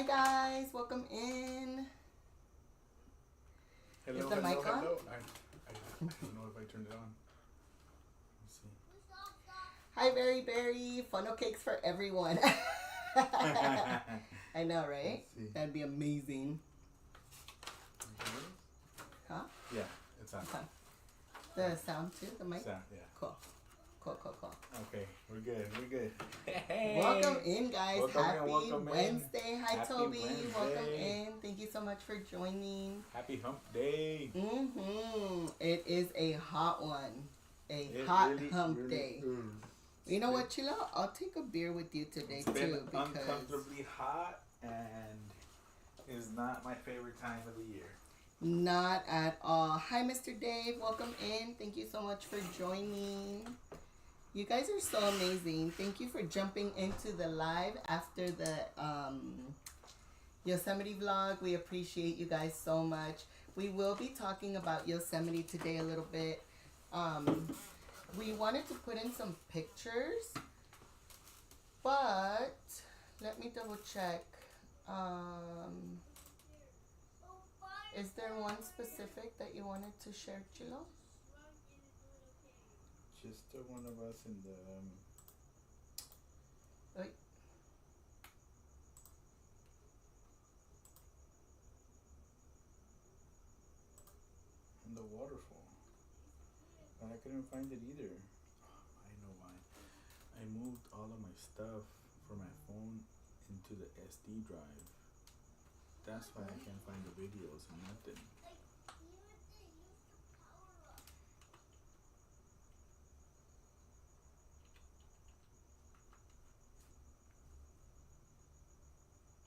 Hi guys, welcome in. Hello, Is the mic on? hello. I don't know if I turned it on. Let's see. Hi, Berry. Funnel cakes for everyone. I know, right? That'd be amazing. Huh? Yeah, it's on. Okay. The sound too, the mic? Sound, yeah. Cool. Okay, we're good. Hey. Welcome in, guys. Welcome Wednesday. in. Hi, Happy Toby. Wednesday. Welcome in. Thank you so much for joining. Happy hump day. It is a hot one. Hot hump day. You know what, Chilo? I'll take a beer with you today, it's been too. Because uncomfortably hot and is not my favorite time of the year. Not at all. Hi, Mr. Dave. Welcome in. Thank you so much for joining. You guys are so amazing. Thank you for jumping into the live after the Yosemite vlog. We appreciate you guys so much. We will be talking about Yosemite today a little bit. We wanted to put in some pictures, but let me double check. Is there one specific that you wanted to share, Chilo? Just one of us in the waterfall. But I couldn't find it either. I know why. I moved all of my stuff from my phone into the SD drive. That's why I can't find the videos and nothing.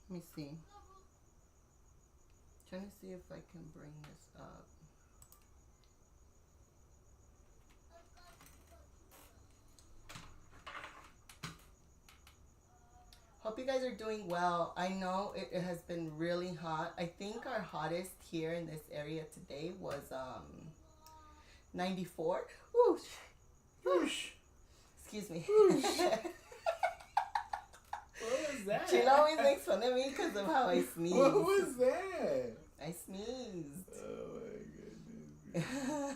Let me see. Trying to see if I can bring this up. Hope you guys are doing well. I know it has been really hot. I think our hottest here in this area today was 94. Whoosh. Whoosh. Excuse me. Whoosh. What was that? Chilo always makes fun of me because of how I sneeze. What was that? I sneezed. Oh my goodness.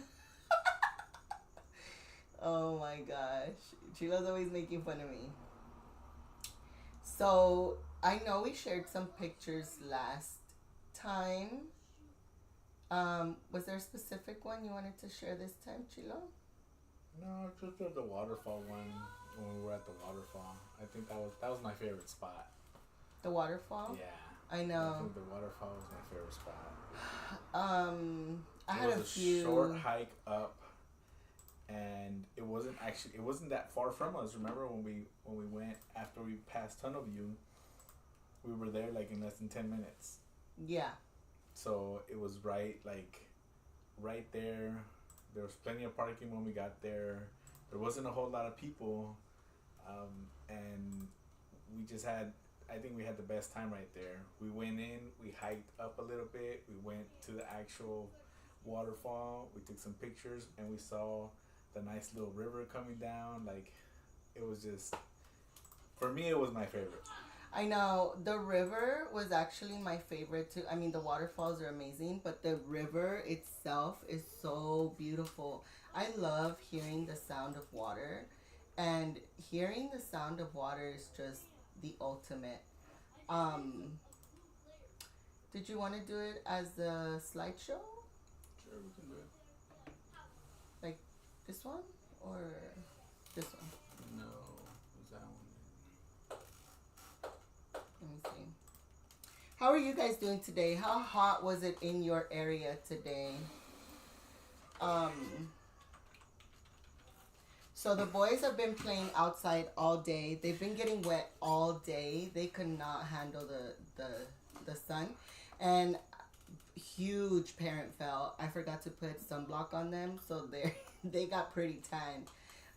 Oh my gosh. Chilo's always making fun of me. So, I know we shared some pictures last time. Was there a specific one you wanted to share this time, Chilo? No, just the waterfall one when we were at the waterfall. I think that was my favorite spot. The waterfall? Yeah. I know. I think the waterfall was my favorite spot. I had a few short hike up, and it wasn't that far from us. Remember when we went after we passed Tunnel View, we were there like in less than 10 minutes. Yeah. So it was right there. There was plenty of parking when we got there. There wasn't a whole lot of people, and I think we had the best time right there. We went in, we hiked up a little bit, we went to the actual waterfall, we took some pictures, and we saw the nice little river coming down. Like, it was just, for me, it was my favorite. I know. The river was actually my favorite too. I mean, the waterfalls are amazing, but the river itself is so beautiful. I love hearing the sound of water, and hearing the sound of water is just the ultimate. Did you want to do it as a slideshow? Sure, we can do it. Like this one or this one? No, it was that one. Let me see. How are you guys doing today? How hot was it in your area today? So the boys have been playing outside all day. They've been getting wet all day. They could not handle the sun. And huge parent fell. I forgot to put sunblock on them, so they got pretty tan.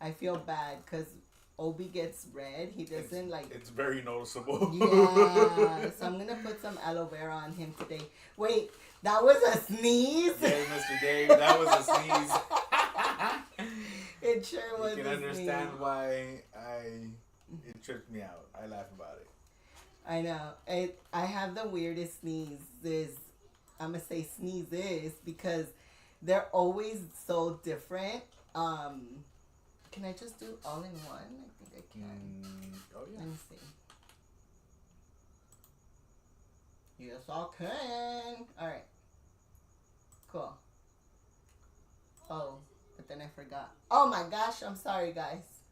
I feel bad because Obi gets red. He doesn't It's very noticeable. Yeah, so I'm gonna put some aloe vera on him today. Wait, that was a sneeze? Yeah, Mr. Dave, that was a sneeze. It sure was. You can understand why it tripped me out. I laugh about it. I know. I have the weirdest sneezes. I'm gonna say sneezes because they're always so different. Um, can I just do all in one? I think I can. Oh yeah. Let me see. Yes, I can. All right. Cool. Oh, but then I forgot. Oh my gosh! I'm sorry, guys.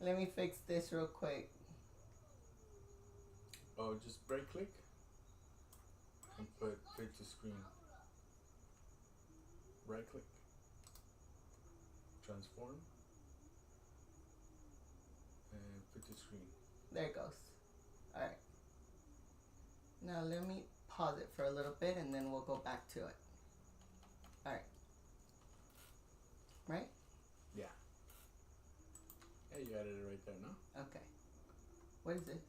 Let me fix this real quick. Oh, just right click and put to screen. Right click. Transform and put to screen. There it goes. All right. Now let me pause it for a little bit and then we'll go back to it. All right. Right? Yeah. Yeah, you added it right there, no? Okay. What is it?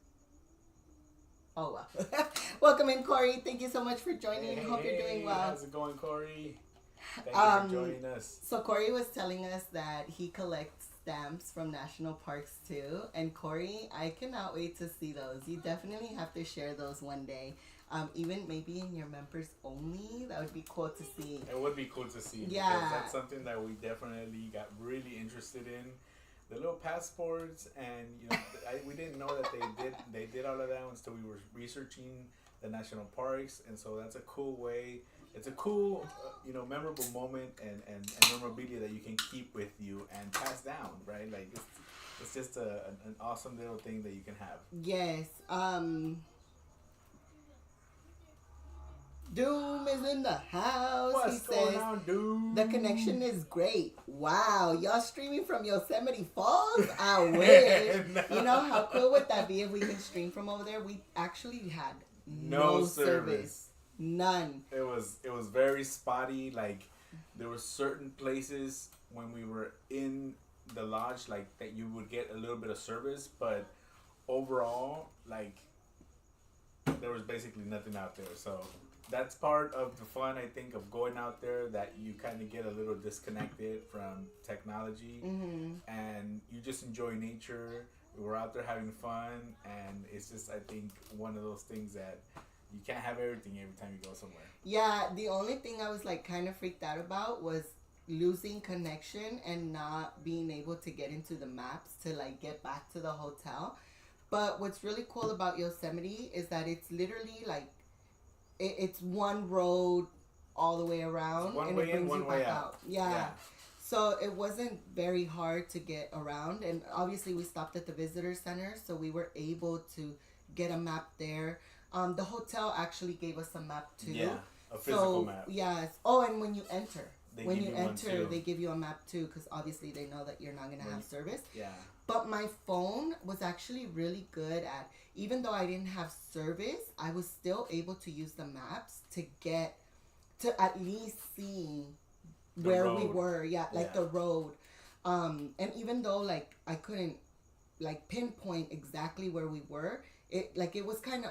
Oh, wow. Welcome in, Corey. Thank you so much for joining. Hope you're doing well. How's it going, Corey? Thank you for joining us. So Corey was telling us that he collects stamps from national parks too. And Corey, I cannot wait to see those. You definitely have to share those one day. Even maybe in your members only. That would be cool to see. It would be cool to see. Yeah. Because that's something that we definitely got really interested in. The little passports, and we didn't know that they did all of that until we were researching the national parks, and so that's a cool way. It's a cool, memorable moment and memorabilia that you can keep with you and pass down, right? Like it's just an awesome little thing that you can have. Yes. Doom is in the house. What's going on, Doom? The connection is great. Wow, y'all streaming from Yosemite Falls? I wish. No. You know how cool would that be if we can stream from over there? We actually had no service. None. It was very spotty. Like there were certain places when we were in the lodge, like that you would get a little bit of service, but overall, like there was basically nothing out there. So that's part of the fun, I think, of going out there, that you kind of get a little disconnected from technology, and you just enjoy nature. We were out there having fun, and it's just, I think, one of those things that you can't have everything every time you go somewhere. Yeah, the only thing I was like kind of freaked out about was losing connection and not being able to get into the maps to like get back to the hotel. But what's really cool about Yosemite is that it's literally like it's one road all the way around, one and way it brings in, one you way back out. out. Yeah. So it wasn't very hard to get around, and obviously we stopped at the visitor center, so we were able to get a map there. The hotel actually gave us a map too. Yeah, a physical map. Yes. Oh, and when you enter, they give you a map too, because obviously they know that you're not gonna have service. Yeah. But my phone was actually really good at, even though I didn't have service, I was still able to use the maps to get to at least see where we were. Yeah, like the road. And even though like I couldn't like pinpoint exactly where we were, it was kind of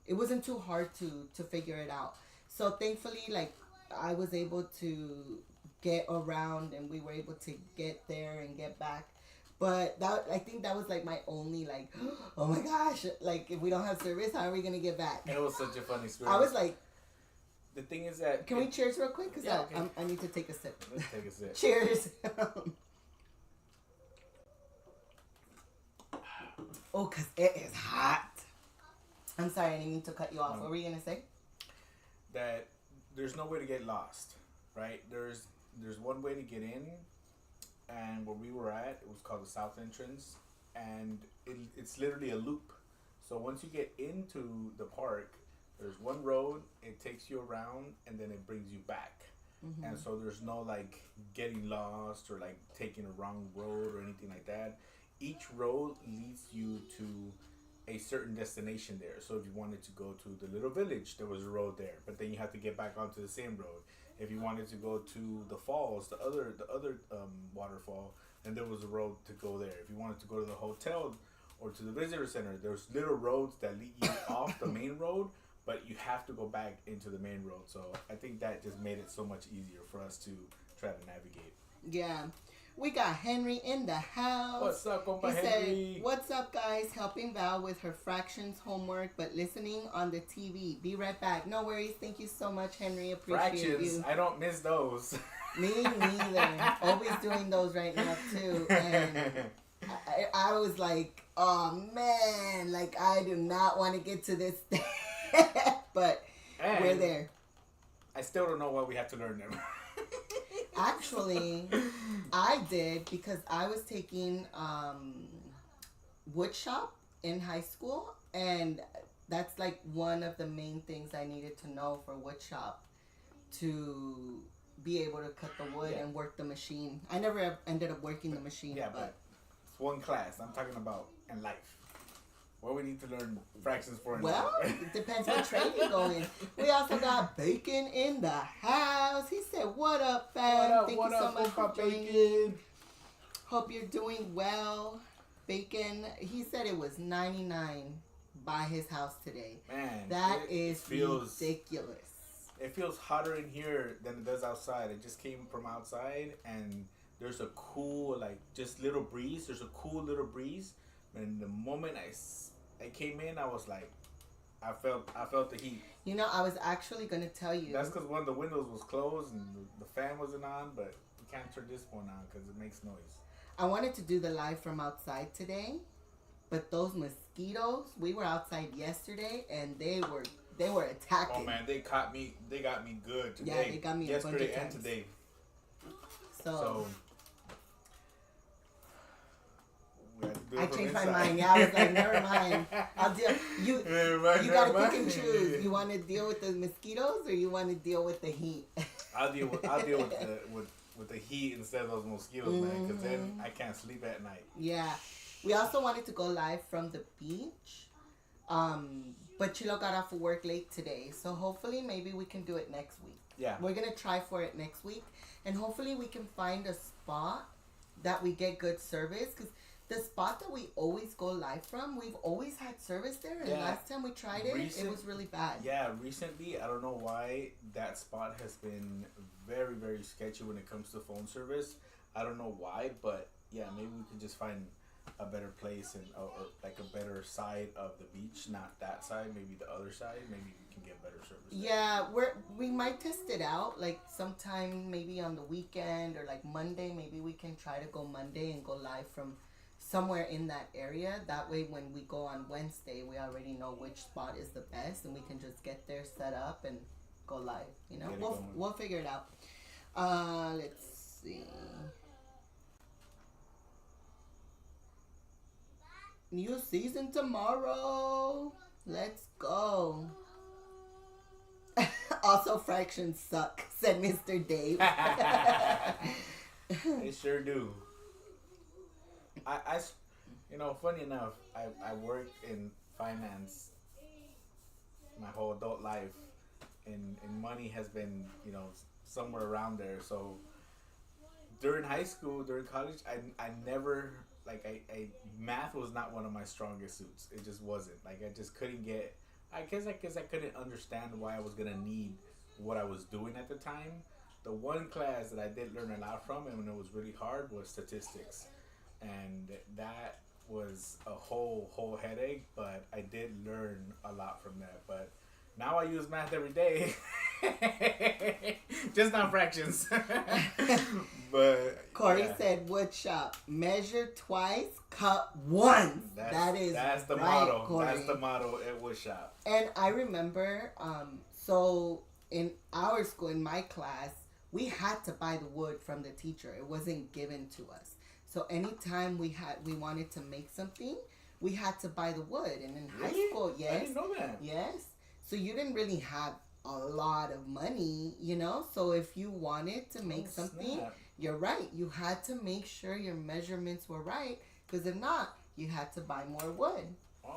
it wasn't too hard to figure it out. So thankfully, like I was able to get around, and we were able to get there and get back. But I think that was like my only like, oh my gosh, like if we don't have service, how are we gonna get back? It was such a fun experience. I was like, the thing is that can we cheers real quick? Cause okay. I need to take a sip. Let's take a sip. Cheers. Oh, cause it is hot. I'm sorry, I didn't mean to cut you off. No. What were you gonna say? That there's no way to get lost, right? There's one way to get in, and where we were at, it was called the South Entrance, and it's literally a loop. So once you get into the park, there's one road, it takes you around, and then it brings you back. And so there's no like getting lost or like taking a wrong road or anything like that. Each road leads you to a certain destination there. So if you wanted to go to the little village, there was a road there, but then you have to get back onto the same road. If you wanted to go to the falls, the other waterfall, then there was a road to go there. If you wanted to go to the hotel or to the visitor center, there's little roads that lead you off the main road, but you have to go back into the main road. So I think that just made it so much easier for us to try to navigate. Yeah. We got Henry in the house. What's up, compa He Henry? said, "What's up, guys? Helping Val with her fractions homework, but listening on the TV. Be right back. No worries. Thank you so much, Henry. Appreciate Fractions. you. I don't miss those. Me neither. Always doing those right now too. And I was like, oh man, like I do not want to get to this step, but And we're there. I still don't know why we have to learn them. Actually, I did because I was taking wood shop in high school, and that's like one of the main things I needed to know for wood shop to be able to cut the wood and work the machine. I never ended up working the machine. Yeah, but it's one class. I'm talking about in life. What we need to learn fractions for in well, life. it depends what trade you go in. We also got Bacon in the house. He said, "What up, fam? Thank you so much for joining me. Hope you're doing well." Bacon, he said it was 99 by his house today. Man, That is feels ridiculous. It feels hotter in here than it does outside. It just came from outside, and there's a cool, like, just little breeze. There's a cool little breeze. And the moment I came in, I was like, I felt the heat. You know, I was actually going to tell you. That's because one of the windows was closed and the fan wasn't on, but you can't turn this one on because it makes noise. I wanted to do the live from outside today, but those mosquitoes, we were outside yesterday, and they were attacking. Oh man, they got me good today. Yeah, they got me a bunch of yesterday and times. today. So we I had to do it from changed my inside. mind. Yeah, I was like, never mind. I'll deal. You Never gotta mind. pick and choose. You want to deal with the mosquitoes or you want to deal with the heat? I'll deal with the heat instead of those mosquitoes, man. Because then I can't sleep at night. Yeah. We also wanted to go live from the beach, but Chilo got off of work late today, so hopefully maybe we can do it next week. Yeah. We're gonna try for it next week, and hopefully we can find a spot that we get good service, because the spot that we always go live from, we've always had service there, and last time we tried it, it was really bad. Yeah, recently, I don't know why that spot has been very, very sketchy when it comes to phone service. I don't know why, but yeah, maybe we can just find a better place and or like a better side of the beach, not that side, maybe the other side. Maybe we can get better service there. Yeah, we might test it out, like sometime maybe on the weekend or like Monday. Maybe we can try to go Monday and go live from somewhere in that area. That way when we go on Wednesday, we already know which spot is the best, and we can just get there, set up, and go live. You know, we'll figure it out. Let's see. New season tomorrow. Let's go. Also, fractions suck, said Mr. Dave. They sure do. I you know, funny enough, I worked in finance my whole adult life, and money has been, you know, somewhere around there. So during high school, during college, I never, like, I math was not one of my strongest suits. It just wasn't. Like, I just couldn't get, I guess I couldn't understand why I was going to need what I was doing at the time. The one class that I did learn a lot from, and when it was really hard, was statistics. And that was a whole headache, but I did learn a lot from that. But now I use math every day. Just not fractions. But Corey said, wood shop, measure twice, cut once. That's the right, motto. Corey. That's the motto at wood shop. And I remember, so in our school, in my class, we had to buy the wood from the teacher. It wasn't given to us. So anytime we wanted to make something, we had to buy the wood. And in high school, yes. I didn't know that. Yes. So you didn't really have a lot of money, you know? So if you wanted to make something, snap. You're right. You had to make sure your measurements were right, because if not, you had to buy more wood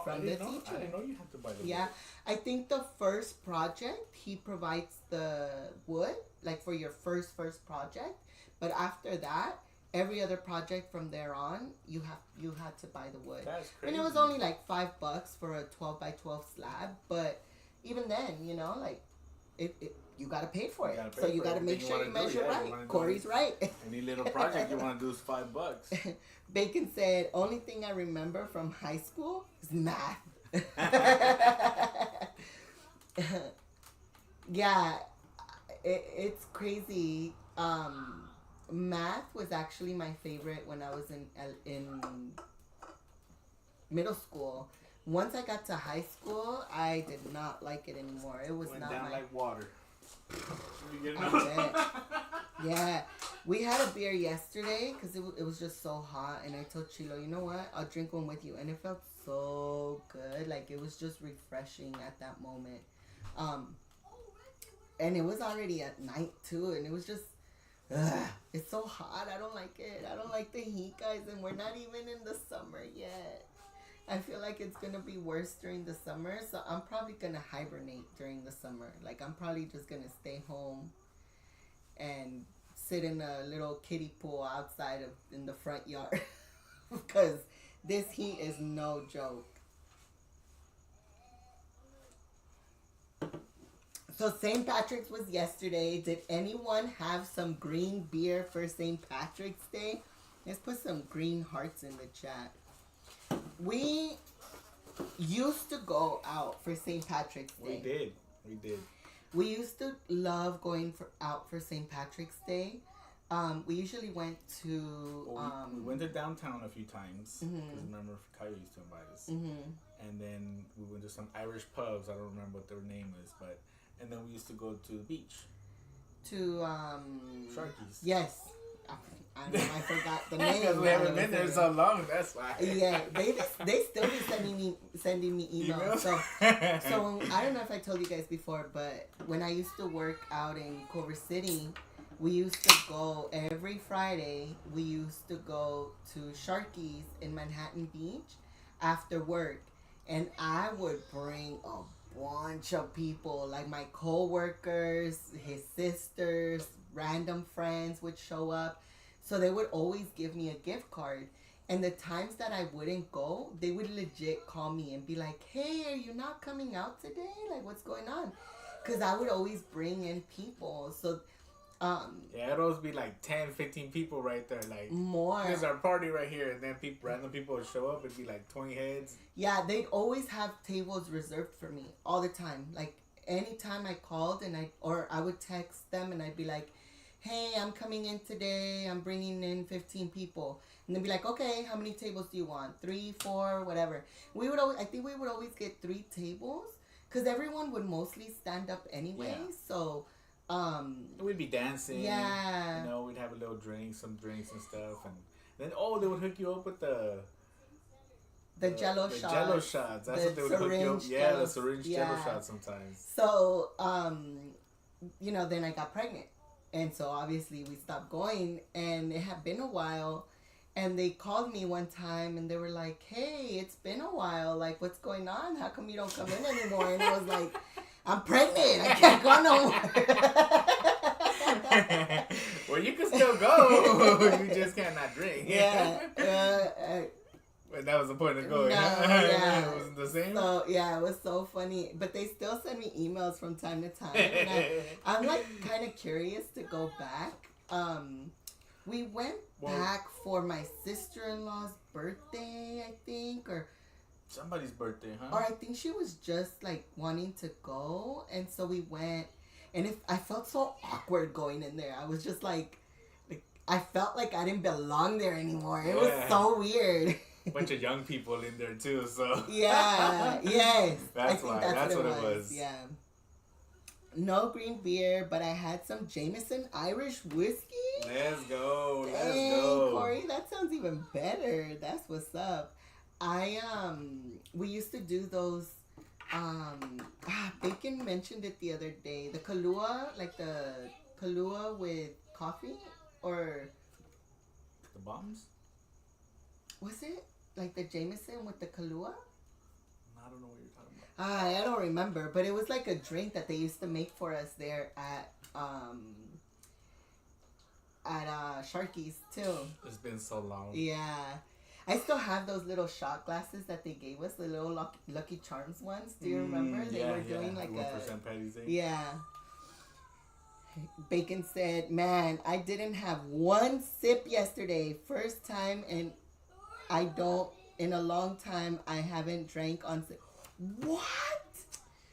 from the teacher. I didn't know you had to buy the Yeah. wood. I think the first project, he provides the wood, like for your first project. But after that, every other project from there on, you had to buy the wood. That's crazy. And it was only like $5 for a 12 by 12 slab. But even then, you know, like, you gotta pay for it. Gotta pay So for you gotta make sure you measure right. Corey's right. Any little project you want to do is $5. Bacon said, only thing I remember from high school is math. Yeah, it's crazy. Math was actually my favorite when I was in middle school. Once I got to high school, I did not like it anymore. It was Went not down my... like water. I bet. Yeah, we had a beer yesterday because it was just so hot, and I told Chilo, you know what? I'll drink one with you, and it felt so good. Like it was just refreshing at that moment. And it was already at night too, and it was just, it's so hot. I don't like it. I don't like the heat, guys, and we're not even in the summer yet. I feel like it's gonna be worse during the summer, so I'm probably gonna hibernate during the summer. Like I'm probably just gonna stay home and sit in a little kiddie pool outside in the front yard because this heat is no joke. So St. Patrick's was yesterday. Did anyone have some green beer for St. Patrick's Day? Let's put some green hearts in the chat. We used to go out for St. Patrick's Day. We did. We used to love going out for St. Patrick's Day. We usually went to... we went to downtown a few times. Because remember, Kyle used to invite us. And then we went to some Irish pubs. I don't remember what their name is, but... And then we used to go to the beach. To, Sharky's. Yes. I know, I forgot the name. Because we haven't been there so long, that's why. Yeah, they still be sending me emails. So I don't know if I told you guys before, but when I used to work out in Culver City, we used to go every Friday. We used to go to Sharky's in Manhattan Beach after work, and I would bring a bunch of people, like my co-workers, his sisters, random friends would show up. So they would always give me a gift card. And the times that I wouldn't go, they would legit call me and be like, hey, are you not coming out today? Like, what's going on? Because I would always bring in people. So, yeah, it'd always be like 10, 15 people right there. Like, more. There's our party right here. And then random people would show up. It'd be like 20 heads. Yeah, they'd always have tables reserved for me all the time. Like, anytime I called or I would text them and I'd be like, hey, I'm coming in today. I'm bringing in 15 people. And they'd be like, okay, how many tables do you want? 3, 4, whatever. I think we would always get 3 tables because everyone would mostly stand up anyway. Yeah. So, we'd be dancing. Yeah. You know, we'd have a little drink, some drinks and stuff. And then, they would hook you up with the Jello shots. The Jello shots. That's what they would hook you up. Yeah, the syringe Jello shots sometimes. So, then I got pregnant. And so obviously we stopped going, and it had been a while, and they called me one time and they were like, hey, it's been a while. Like, what's going on? How come you don't come in anymore? And I was like, I'm pregnant. I can't go no more. Well, you can still go. You just cannot drink. Yeah. But that was the point of going. No, yeah. It wasn't the same? So, yeah, it was so funny. But they still send me emails from time to time. And I'm like kind of curious to go back. We went back for my sister-in-law's birthday, I think. Or somebody's birthday, huh? Or I think she was just like wanting to go. And so we went. And I felt so awkward going in there. I was just like I felt like I didn't belong there anymore. It was so weird. Bunch of young people in there too, so yeah, yes. That's why. That's what it was. Yeah. No green beer, but I had some Jameson Irish whiskey. Let's go. Dang, let's go. Corey, that sounds even better. That's what's up. We used to do those. Bacon mentioned it the other day. The Kahlua, like the Kahlua with coffee, or the bombs. Was it like the Jameson with the Kahlua? I don't know what you're talking about. I don't remember, but it was like a drink that they used to make for us there at Sharky's too. It's been so long. Yeah. I still have those little shot glasses that they gave us, the little Lucky Charms ones. Do you remember? They were doing like 1% Petty thing. Yeah. Bacon said, "Man, I didn't have one sip yesterday. First time, and I don't in a long time. I haven't drank on sip." What?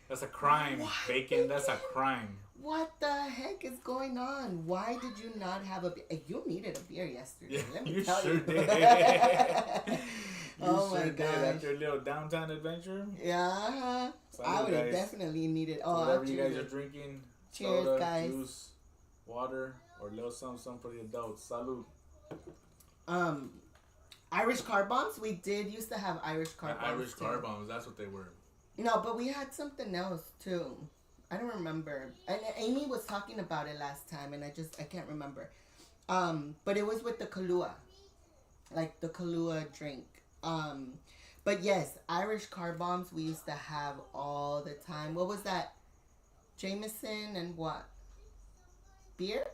That's a crime, What? Bacon. That's a crime. What the heck is going on? Why did you not have a beer? You needed a beer yesterday. Yeah, Let me you tell sure you. did. Oh sure my did. gosh. After a little downtown adventure. Yeah, Salud, I would have guys. definitely needed. So Oh, whatever you cheers. guys are drinking, Cheers, soda, guys. juice, water, or a little something for the adults. Salud. Irish car bombs. We did used to have Irish car bombs. Irish too. car bombs. That's what they were. No, but we had something else too. I don't remember. And Amy was talking about it last time, and I can't remember. But it was with the Kahlua, like the Kahlua drink. But yes, Irish car bombs we used to have all the time. What was that? Jameson and what? Beer?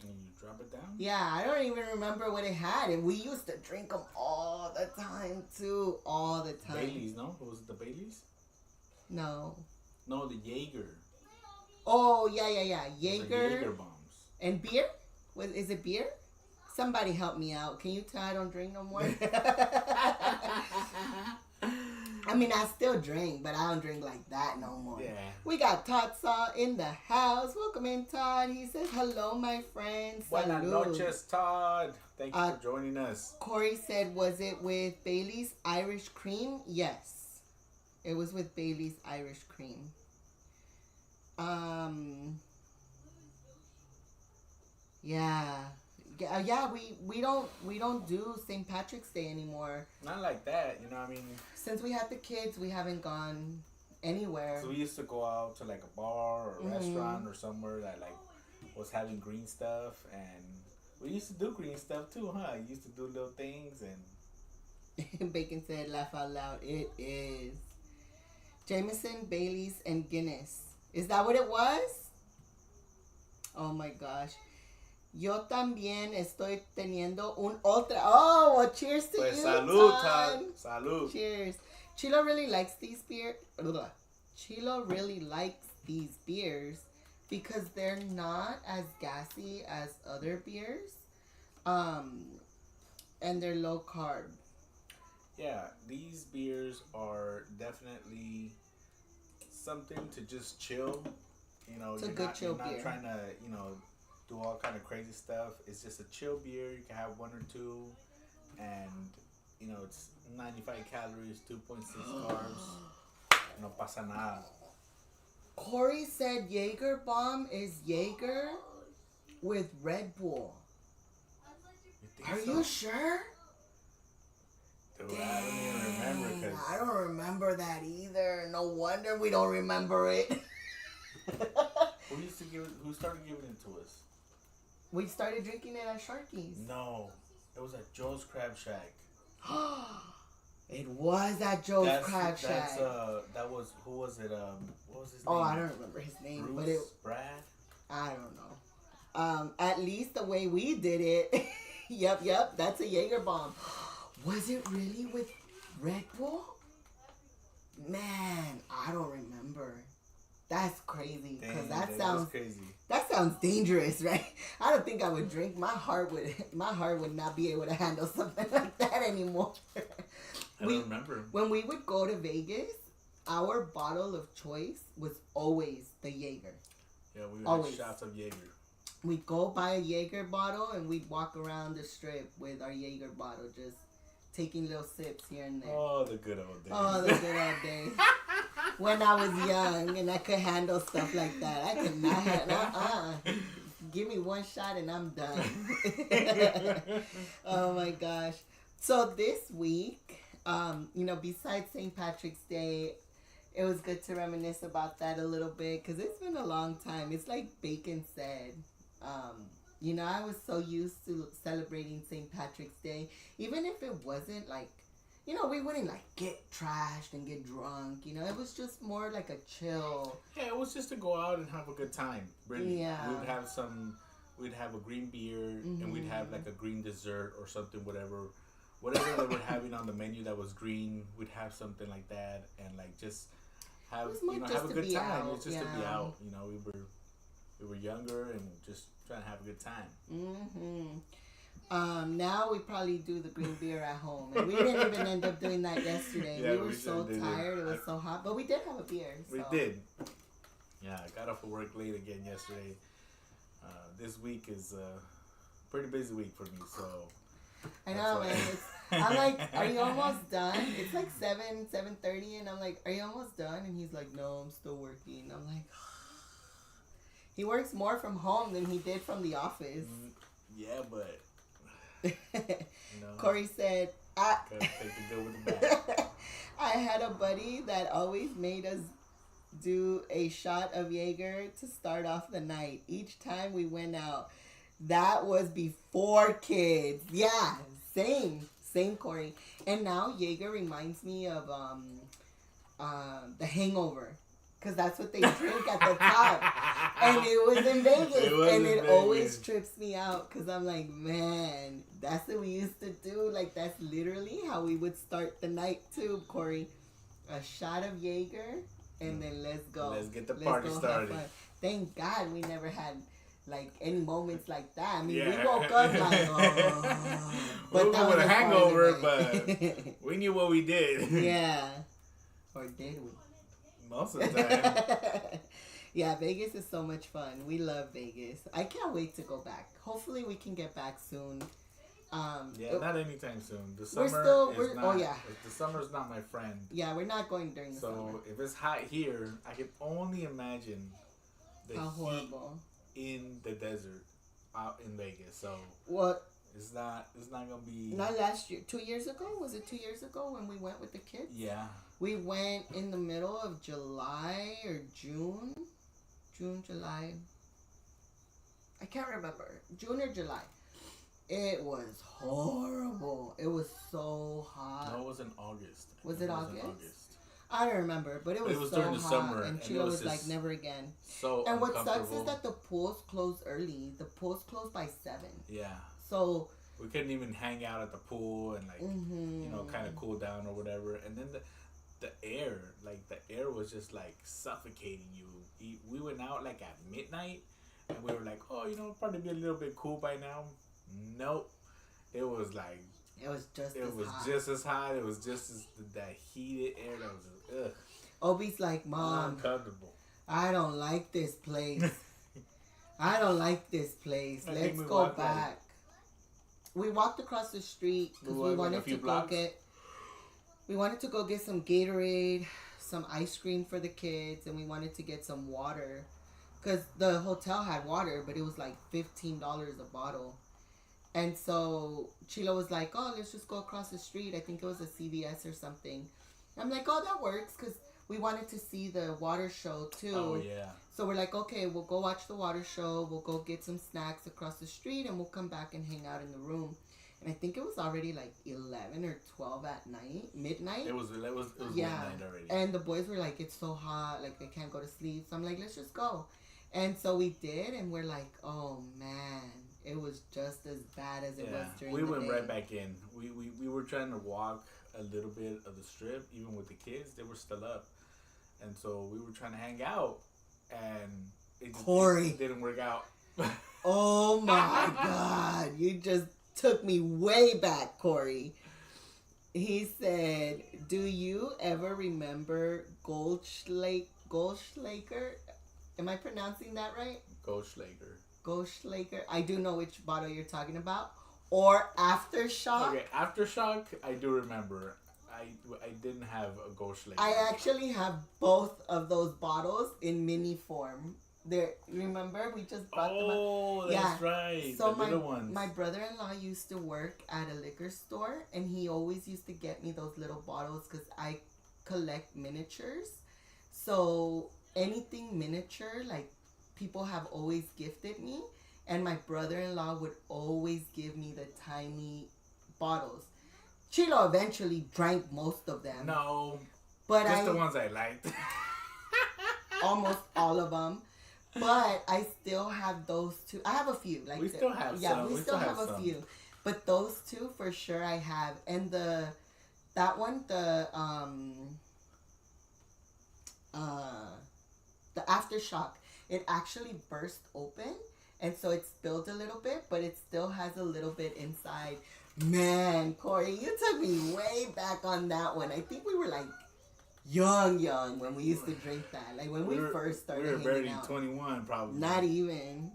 And you drop it down? Yeah, I don't even remember what it had. And we used to drink them all the time, too. All the time. Baileys, no? Was it the Baileys? No. No, the Jaeger. Oh, yeah. The Jaeger. Jaeger bombs. And beer? Is it beer? Somebody help me out. Can you tell I don't drink no more? I mean, I still drink, but I don't drink like that no more. Yeah. We got Todd Saw in the house. Welcome in, Todd. He says, hello, my friends. Buenas noches, Todd. Thank you for joining us. Corey said, was it with Bailey's Irish Cream? Yes. It was with Bailey's Irish Cream. Yeah, we don't do St. Patrick's Day anymore. Not like that, you know what I mean? Since we had the kids, we haven't gone anywhere. So we used to go out to like a bar or a restaurant or somewhere that like was having green stuff, and we used to do green stuff too, huh? You used to do little things and Bacon said, laugh out loud. It is. Jameson, Bailey's, and Guinness. Is that what it was? Oh my gosh. Yo también estoy teniendo un otra. Oh, well, cheers to pues you, salud, Todd. Todd. Salud. Cheers. Chilo really likes these beers. Chilo really likes these beers because they're not as gassy as other beers. And they're low carb. Yeah, these beers are definitely something to just chill. You know, It's a you're good not, chill you're not beer. trying to, you know, do all kind of crazy stuff. It's just a chill beer. You can have one or two, and you know it's 95 calories, 2.6 carbs. No pasa nada. Corey said Jaeger bomb is Jaeger with Red Bull. You think Are so? you sure? Dude, I don't even remember I don't remember that either. No wonder we don't remember it. who used to give it, who started giving it to us? We started drinking it at Sharky's. No, it was at Joe's Crab Shack. It was at Joe's Crab Shack. That was, who was it? What was his name? Oh, I don't remember his name, Bruce, but it. Brad. I don't know. At least the way we did it. Yep. That's a Jaeger bomb. Was it really with Red Bull? Man, I don't remember. That's crazy because that sounds crazy. That sounds dangerous, right? I don't think I would drink. My heart would not be able to handle something like that anymore. I don't remember. When we would go to Vegas, our bottle of choice was always the Jaeger. Yeah, we would Always. have shots of Jaeger. We'd go buy a Jaeger bottle and we'd walk around the strip with our Jaeger bottle, just taking little sips here and there. Oh, the good old days. Oh, the good old days. When I was young and I could handle stuff like that. I could not handle, Give me one shot and I'm done. Oh my gosh. So this week, besides St. Patrick's Day, it was good to reminisce about that a little bit because it's been a long time. It's like Bacon said. I was so used to celebrating St. Patrick's Day, even if it wasn't like, we wouldn't like get trashed and get drunk. It was just more like a chill. Yeah, it was just to go out and have a good time. Really. Yeah. We'd have a green beer and we'd have like a green dessert or something, whatever they were having on the menu that was green. We'd have something like that and like just have have a good time. It's just to be out. We were we were younger and just trying to have a good time. Now we probably do the green beer at home, and we didn't even end up doing that yesterday. Yeah, we were so tired; it was so hot, but we did have a beer. So. We did. Yeah, I got off of work late again yesterday. This week is a pretty busy week for me, so. I know, man. I'm like, are you almost done? It's like 7:30, and I'm like, are you almost done? And he's like, no, I'm still working. I'm like, he works more from home than he did from the office. Yeah, but. Corey said, gotta take the good with the bad. I had a buddy that always made us do a shot of Jaeger to start off the night each time we went out. That was before kids. Yeah, same Corey. And now Jaeger reminds me of The Hangover, because that's what they drink at the top. And it was in Vegas, it always trips me out, because I'm like, man, that's what we used to do. Like, that's literally how we would start the night too, Corey. A shot of Jaeger, and then let's go. Let's get the party started. Thank God we never had like any moments like that. I mean, we woke up like, oh. We woke up with a hangover, but we knew what we did. Yeah. Or did we? Most of the time. Yeah, Vegas is so much fun. We love Vegas. I can't wait to go back. Hopefully we can get back soon. Not anytime soon. The summer the summer's not my friend. Yeah, we're not going during the summer. So if it's hot here, I can only imagine how horrible in the desert out in Vegas. So what? It's not gonna be. Not last year. 2 years ago? Was it 2 years ago when we went with the kids? Yeah. We went in the middle of July or June, July. I can't remember. June or July. It was horrible. It was so hot. No, it was in August. Was it August? I don't remember, but it was so during the hot. summer, and Chilo was like, never again. So and what sucks is that the pools close early. The pools close by 7. Yeah. So we couldn't even hang out at the pool and like kind of cool down or whatever. And then the air was just like suffocating you. We went out like at midnight, and we were like, oh, probably be a little bit cool by now. Nope. It was like. It was just as hot. It was just as that heated air that was just, ugh. Obi's like, Mom, uncomfortable. I don't like this place. I don't like this place. Let's go back. We walked across the street because we wanted to go get some Gatorade, some ice cream for the kids, and we wanted to get some water because the hotel had water, but it was like $15 a bottle. And so Chilo was like, oh, let's just go across the street. I think it was a CVS or something. I'm like, oh, that works, because we wanted to see the water show too. Oh, yeah. So we're like, okay, we'll go watch the water show. We'll go get some snacks across the street, and we'll come back and hang out in the room. And I think it was already like 11 or 12 at night, midnight. It was midnight already. And the boys were like, it's so hot, like they can't go to sleep. So I'm like, let's just go. And so we did, and we're like, oh man, it was just as bad as it was during the day. We went right back in. We were trying to walk a little bit of the strip, even with the kids. They were still up. And so we were trying to hang out, and it didn't work out. Oh my God. You just took me way back, Corey. He said, do you ever remember Goldschlager? Am I pronouncing that right? Goldschlager. I do know which bottle you're talking about. Or Aftershock. Okay, Aftershock, I do remember. I didn't have a Goldschlager. I actually have both of those bottles in mini form. There, remember we just brought them up. Oh, that's right. So the little ones. My brother-in-law used to work at a liquor store, and he always used to get me those little bottles because I collect miniatures. So anything miniature, like people have always gifted me, and my brother-in-law would always give me the tiny bottles. Chilo eventually drank most of them. No, but just the ones I liked. Almost all of them. But I still have those two. I have a few. Like we still have some. Yeah, we still have a few. But those two for sure I have. And the Aftershock. it actually burst open. And so it spilled a little bit, but it still has a little bit inside. Man, Corey, you took me way back on that one. I think we were like young when we used to drink that. Like when we first started hanging out. We were barely 21, probably. Not even.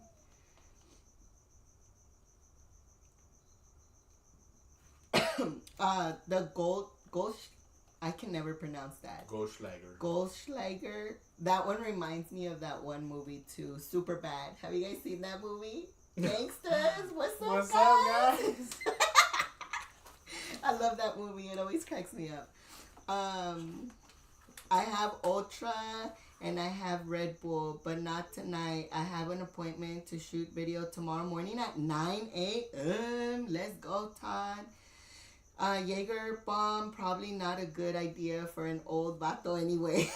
The gold, I can never pronounce that. Goldschlager. That one reminds me of that one movie too, Super Bad. Have you guys seen that movie? Gangsters, what's up, guys? I love that movie. It always cracks me up. I have Ultra and I have Red Bull, but not tonight. I have an appointment to shoot video tomorrow morning at 9 a.m. Let's go, Todd. Jaeger bomb, probably not a good idea for an old vato anyway.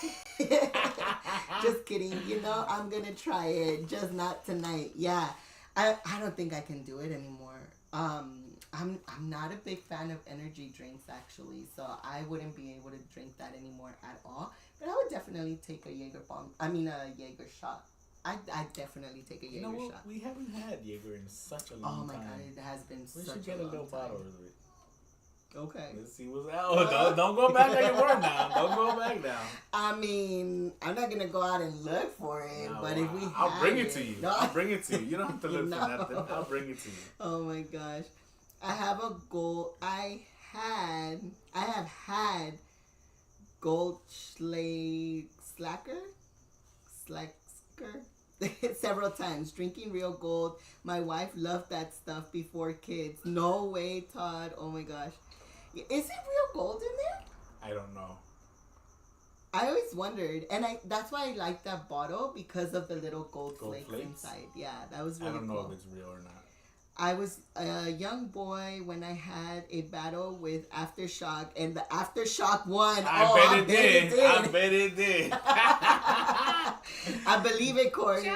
Just kidding. You know, I'm gonna try it, just not tonight. Yeah, I don't think I can do it anymore. I'm not a big fan of energy drinks actually, so I wouldn't be able to drink that anymore at all. But I would definitely take a Jaeger bomb. I mean a Jaeger shot. I'd definitely take a Jaeger shot. We haven't had Jaeger in such a long time. Oh my god, it has been such a long time. We should get a little bottle of it. Okay. Let's see what's out. Oh, don't go back like you were now. Don't go back now. I mean, I'm not gonna go out and look for it, no, but if we I'll bring it to you. No. I'll bring it to you. You don't have to look for nothing. I'll bring it to you. Oh my gosh. I have a gold. I have had Goldschlager several times. Drinking real gold. My wife loved that stuff before kids. No way, Todd. Oh my gosh. Is it real gold in there? I don't know. I always wondered, and that's why I like that bottle, because of the little gold flakes inside. Yeah, that was really cool. I don't know if it's real or not. I was a young boy when I had a battle with Aftershock, and the Aftershock won. I bet it did. I bet it did. I believe it, Corey.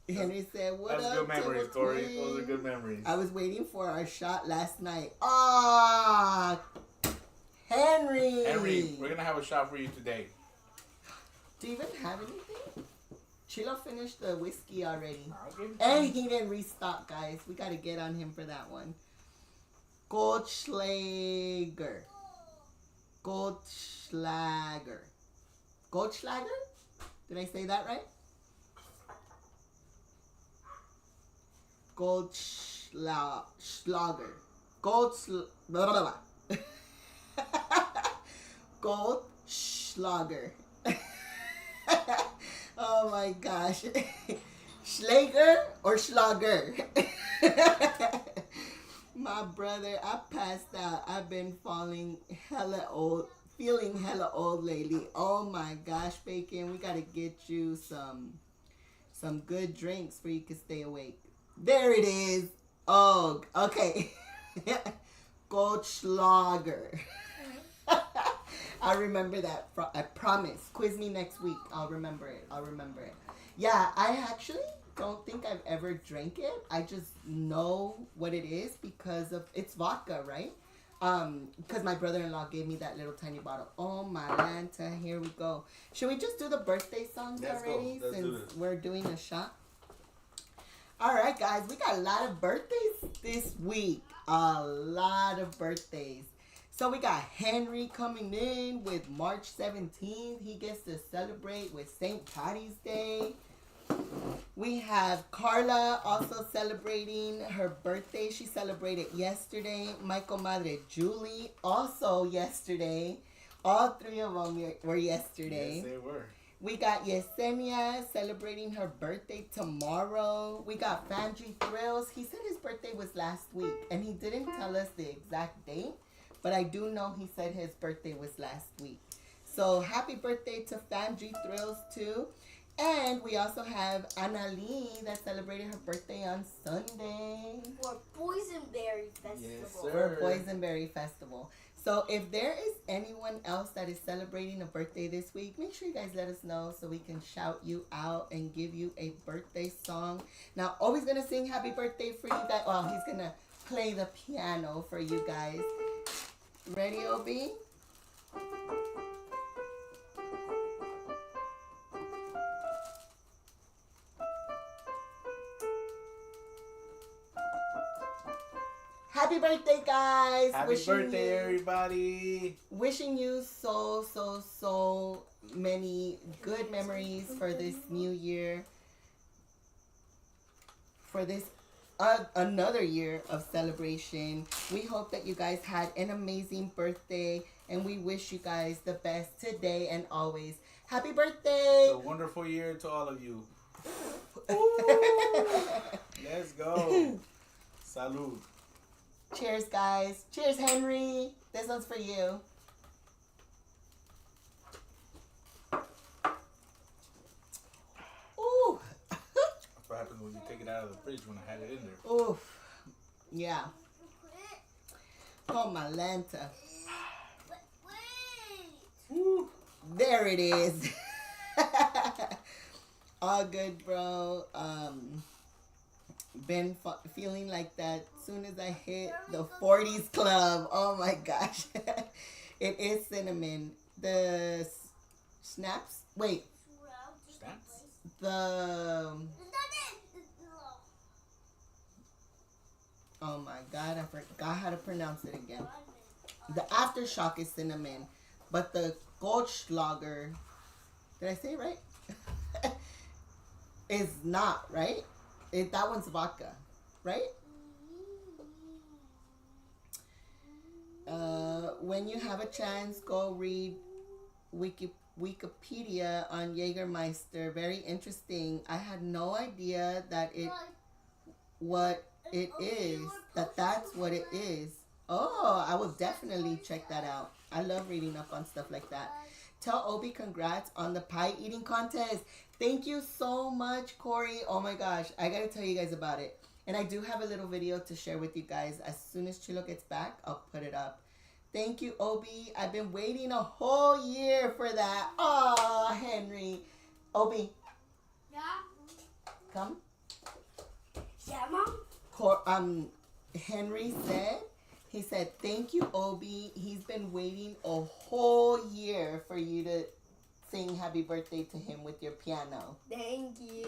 Henry said, "What That's up?" Good memories, Corey. Those are good memories. I was waiting for our shot last night. Ah, Henry. Henry, we're gonna have a shot for you today. Do you even have anything? Chilo finished the whiskey already. And he didn't restock, guys. We got to get on him for that one. Goldschlager. Goldschlager? Did I say that right? Goldschlager. Goldschlager. Oh my gosh. Schlager or Schlager? My brother, I passed out. I've been feeling hella old lately. Oh my gosh, Bacon, we gotta get you some good drinks so you can stay awake. There it is. Oh, okay. Goldschlager. I remember that. I promise. Quiz me next week. I'll remember it. Yeah, I actually don't think I've ever drank it. I just know what it is because of it's vodka, right? Because my brother-in-law gave me that little tiny bottle. Oh my Lanta, here we go. Should we just do the birthday songs already? Let's do since we're doing a shot? All right, guys, we got a lot of birthdays this week. A lot of birthdays. So we got Henry coming in with March 17th. He gets to celebrate with St. Patty's Day. We have Carla also celebrating her birthday. She celebrated yesterday. My comadre Julie also yesterday. All three of them were yesterday. Yes, they were. We got Yesenia celebrating her birthday tomorrow. We got SLP He said his birthday was last week, and he didn't tell us the exact date. But I do know he said his birthday was last week. So happy birthday to SLP too. And we also have Annalie that celebrated her birthday on Sunday. For Boysenberry Festival. Yes, sir. For Boysenberry Festival. So if there is anyone else that is celebrating a birthday this week, make sure you guys let us know so we can shout you out and give you a birthday song. Now, always going to sing happy birthday for you guys. Well, he's going to play the piano for you guys. Ready, Obi? Happy birthday, guys. Happy birthday, everybody. Wishing you so many good memories for this new year. For this another year of celebration. We hope that you guys had an amazing birthday, and we wish you guys the best today and always. Happy birthday! It's a wonderful year to all of you. Let's go. Salud. Cheers, guys. Cheers, Henry. This one's for you. Ooh. That's what happens when you take it out of the fridge when I had it in there. Oof. Yeah. Oh, my Lanta. Wait. There it is. All good, bro. Been feeling like that soon as I hit the 40s club. Oh my gosh. It is cinnamon. The snaps. Wait. Snaps? The. Oh my god, I forgot how to pronounce it again. The aftershock is cinnamon, but the Goldschlager, did I say it right? Is not, right? That one's vodka, right? When you have a chance, go read Wikipedia on Jägermeister. Very interesting. I had no idea that that's what it is. Oh, I will definitely check that out. I love reading up on stuff like that. Tell Obi congrats on the pie eating contest. Thank you so much, Corey. Oh my gosh, I gotta tell you guys about it. And I do have a little video to share with you guys. As soon as Chilo gets back, I'll put it up. Thank you, Obi. I've been waiting a whole year for that. Oh, Henry. Obi, Yeah. come. Yeah, Mom. Henry said, he said, thank you, Obi. He's been waiting a whole year for you to sing happy birthday to him with your piano. Thank you.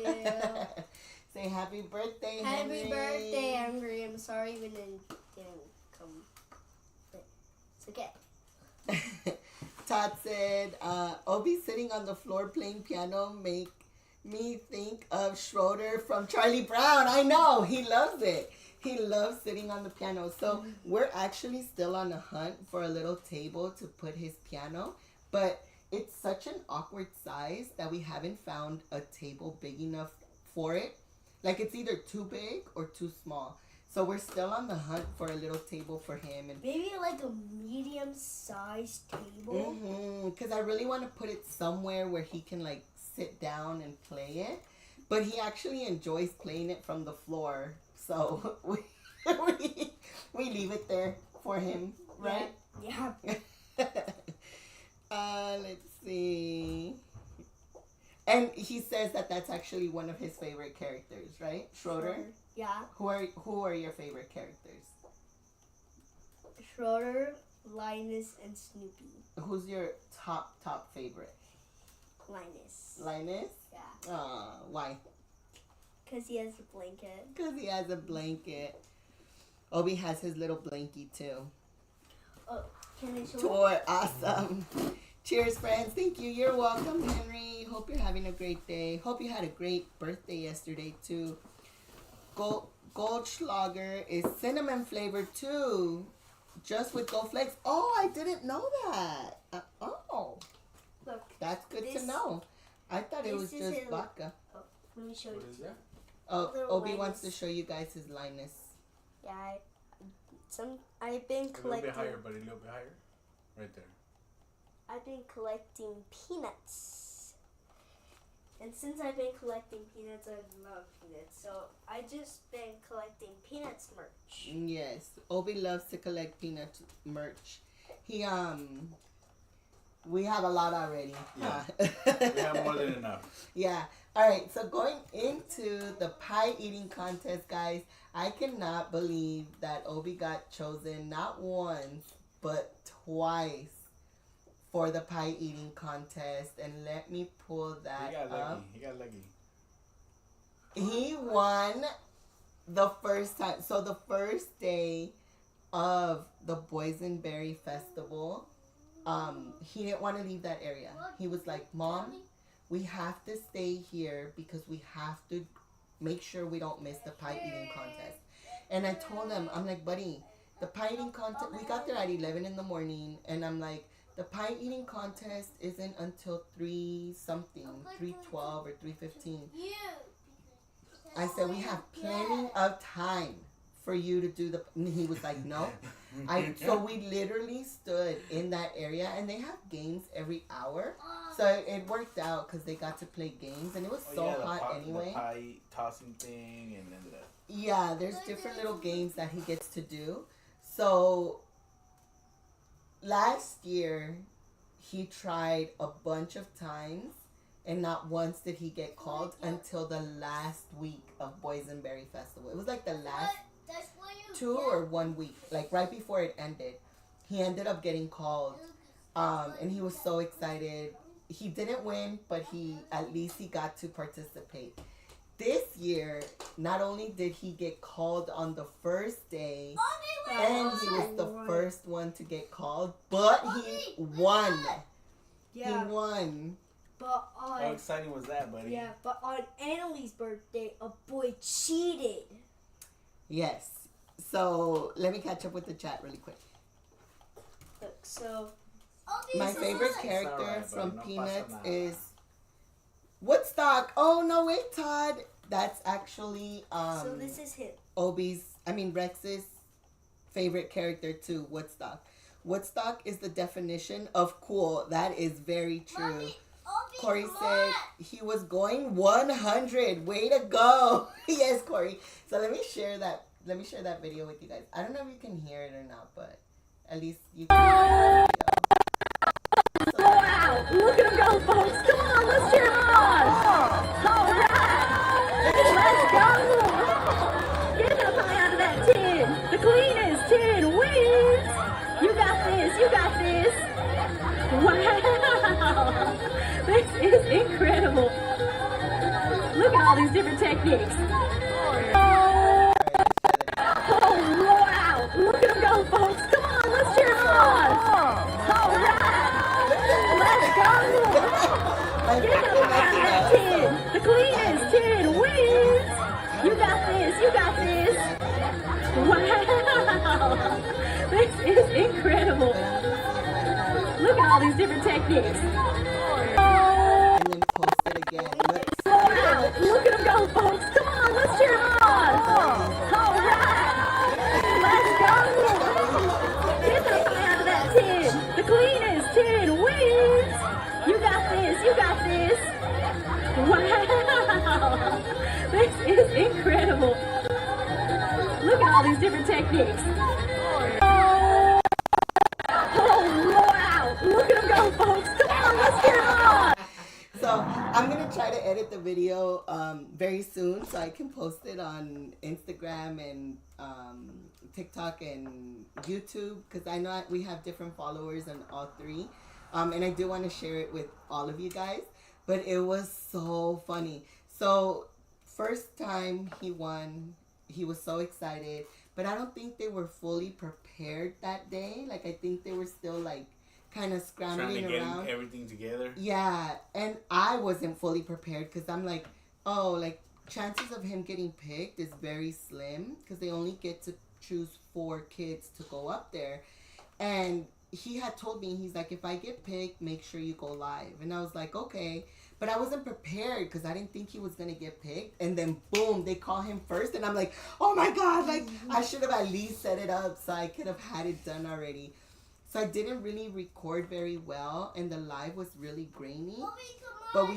Say happy birthday, Henry. Happy birthday, Henry. I'm sorry we didn't come. But it's okay. Todd said, Obi sitting on the floor playing piano make me think of Schroeder from Charlie Brown. I know. He loves it. He loves sitting on the piano. So we're actually still on the hunt for a little table to put his piano. But it's such an awkward size that we haven't found a table big enough for it. Like, it's either too big or too small. So we're still on the hunt for a little table for him. And Maybe like a medium-sized table. because I really want to put it somewhere where he can, like, sit down and play it. But he actually enjoys playing it from the floor. So we leave it there for him, right? Yeah. Let's see. And he says that that's actually one of his favorite characters, right? Schroeder? Yeah. Who are your favorite characters? Schroeder, Linus, and Snoopy. Who's your top favorite? Linus. Linus? Yeah. Why? Because he has a blanket. Because he has a blanket. Obi has his little blankie too. Oh, can I show Tour, awesome. Cheers, friends. Thank you. You're welcome, Henry. Hope you're having a great day. Hope you had a great birthday yesterday, too. Goldschlager is cinnamon flavored, too. Just with Gold Flakes. Oh, I didn't know that. Look. That's good to know. I thought it was just vodka. Oh, let me show you. What is that? Oh, Little Obi Linus. wants to show you guys his Linus. Yeah, I've been A little collecting. bit higher, buddy. A little bit higher. Right there. I've been collecting peanuts. And since I've been collecting peanuts, I love peanuts. So I just been collecting peanuts merch. Yes, Obi loves to collect peanut merch. We have a lot already. Yeah. Huh? We have more than enough. Yeah. All right. So going into the pie eating contest, guys, I cannot believe that Obi got chosen not once but twice for the pie eating contest. And let me pull that He got up. lucky. He got lucky. He won the first time. So the first day, of the Boysenberry Festival, he didn't want to leave that area. He was like, Mom, we have to stay here because we have to make sure we don't miss the pie eating contest. And I told him, I'm like, buddy, the pie eating contest, we got there at 11 in the morning, and I'm like, the pie eating contest isn't until 3:12 or 3:15. I said, we have plenty of time for you to do the, and he was like, no. So we literally stood in that area, and they have games every hour. So it worked out because they got to play games, and it was hot anyway. The pie tossing thing, and then yeah, there's different little games that he gets to do. So last year, he tried a bunch of times, and not once did he get called until the last week of Boysenberry Festival. It was like the last 2 or 1 week, like right before it ended. He ended up getting called, and he was so excited. He didn't win, but at least he got to participate. This year, not only did he get called on the first day, and he was the first one to get called, but he won. Yeah. He won. But how exciting was that, buddy? Yeah, but on Annalie's birthday, a boy cheated. Yes. So let me catch up with the chat really quick. Look, so my favorite character from Peanuts is Woodstock. Oh no, wait, Todd. That's actually so this is him. Rex's favorite character too, Woodstock. Woodstock is the definition of cool. That is very true. Mommy, Corey said he was going 100. Way to go. Yes, Corey. So let me share that video with you guys. I don't know if you can hear it or not, but at least you can. So, wow! Look at him go, folks! Come on, let's cheer him on! All right! Let's go! Get that pie out of that tin! The cleanest tin wins! You got this! You got this! Wow! This is incredible! Look at all these different techniques! Oh, wow! Look at him go, folks! Come on, let's cheer him on! All right! Let's go! Get up out of that tin! The cleanest tin wins! You got this! You got this! Wow! This is incredible! Look at all these different techniques! and then post it again. Wow! Look at him go, folks! Come on, let's cheer him on! All right! Let's go! Get that pie out of that tin! The cleanest tin wins! You got this! You got this! Wow! This is incredible! Look at all these different techniques! Oh, wow! Look at him go, folks! Come on, let's cheer him on! So I'm gonna try to edit the video very soon so I can post it on Instagram and TikTok and YouTube, because I know we have different followers on all three, and I do want to share it with all of you guys. But it was so funny. So first time he won, he was so excited, but I don't think they were fully prepared that day. Like, I think they were still like kind of scrambling trying to around. get everything together. Yeah, and I wasn't fully prepared because I'm like, oh, like chances of him getting picked is very slim because they only get to choose 4 kids to go up there. And he had told me, he's like, if I get picked, make sure you go live. And I was like, okay. But I wasn't prepared because I didn't think he was going to get picked. And then, boom, they call him first. And I'm like, oh, my God. Like, I should have at least set it up so I could have had it done already. So I didn't really record very well. And the live was really grainy. But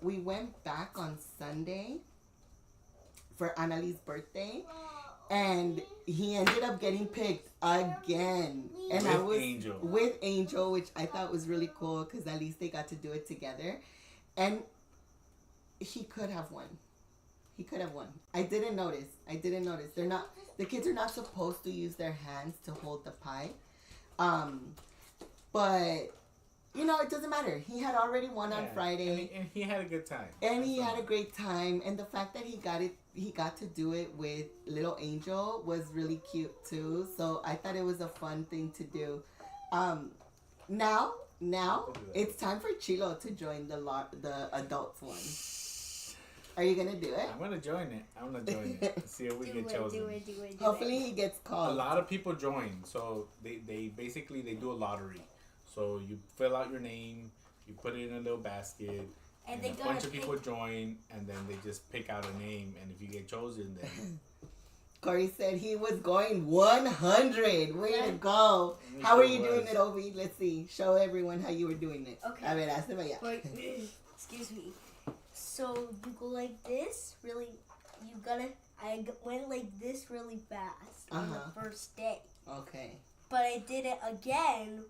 we went back on Sunday for Annalie's birthday. And he ended up getting picked again. And with I was Angel. with Angel, which I thought was really cool because at least they got to do it together. And he could have won. He could have won. I didn't notice. The kids are not supposed to use their hands to hold the pie. But you know, it doesn't matter. He had already won on Friday. And he had a good time. And he had a great time. And the fact that he got to do it with little Angel was really cute too. So I thought it was a fun thing to do. Now it's time for Chilo to join the adults one. Are you gonna do it? I'm gonna join it. See if we get chosen. Do it. Hopefully he gets called. A lot of people join, so they basically do a lottery. So you fill out your name, you put it in a little basket, and a bunch of people join, and then they just pick out a name, and if you get chosen, then. Corey said he was going 100. Way to go. How are you doing it, Obi? Let's see. Show everyone how you were doing it. Okay. A ver, hazte para allá. Wait, excuse me. So you go like this, I went like this really fast on the first day. Okay. But I did it again,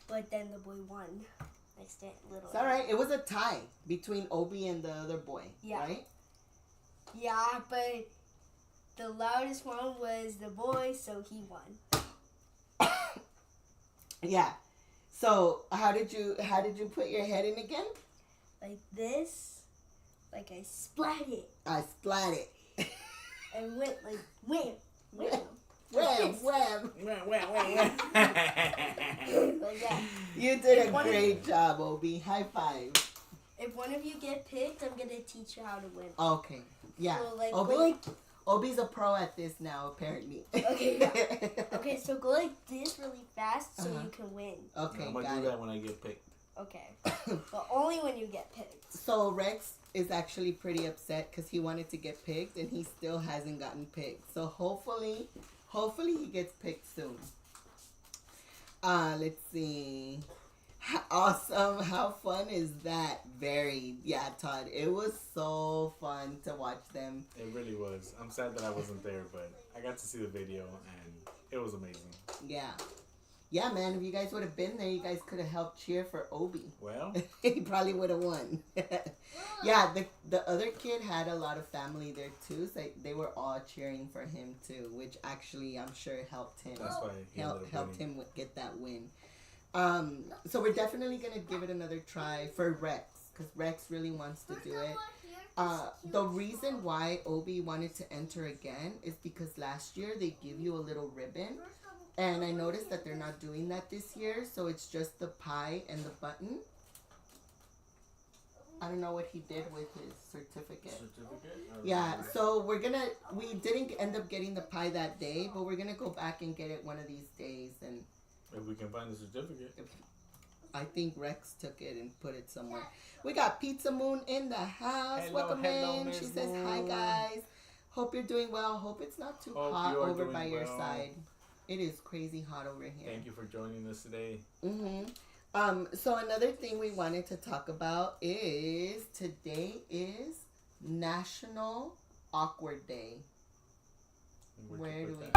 but then the boy won. Next day, little. It's alright. It was a tie between Obi and the other boy. Yeah. Right? Yeah, but the loudest one was the boy, so he won. Yeah. So how did you put your head in again? Like this, like I splat it. I splat it. And went like wham, wham. Wham. Like that. You did a great job, Obi. High five. If one of you get picked, I'm gonna teach you how to win. Okay. Yeah. So, like, Obi, go like. Obi's a pro at this now, apparently. Okay. Yeah. Okay, so go like this really fast so you can win. Okay, I'm gonna do that when I get picked. Okay. But only when you get picked. So Rex is actually pretty upset because he wanted to get picked and he still hasn't gotten picked. So hopefully he gets picked soon. Let's see. Awesome. How fun is that? Very. Yeah, Todd. It was so fun to watch them. It really was. I'm sad that I wasn't there, but I got to see the video and it was amazing. Yeah. Yeah, man. If you guys would have been there, you guys could have helped cheer for Obi. Well, He probably would have won. Yeah, the other kid had a lot of family there too, so they were all cheering for him too, which actually I'm sure helped him. that's why he helped him get that win. So we're definitely gonna give it another try for Rex because Rex really wants to do it. The reason why Obi wanted to enter again is because last year they give you a little ribbon. And I noticed that they're not doing that this year, so it's just the pie and the button. I don't know what he did with his certificate. Yeah, so we didn't end up getting the pie that day, but we're gonna go back and get it one of these days. And if we can find the certificate. I think Rex took it and put it somewhere. We got Pizza Moon in the house. Welcome in. She says, hi guys. Hope you're doing well. Hope it's not too hot over by your side. It is crazy hot over here. Thank you for joining us today. So another thing we wanted to talk about is today is National Awkward Day. Where do we go?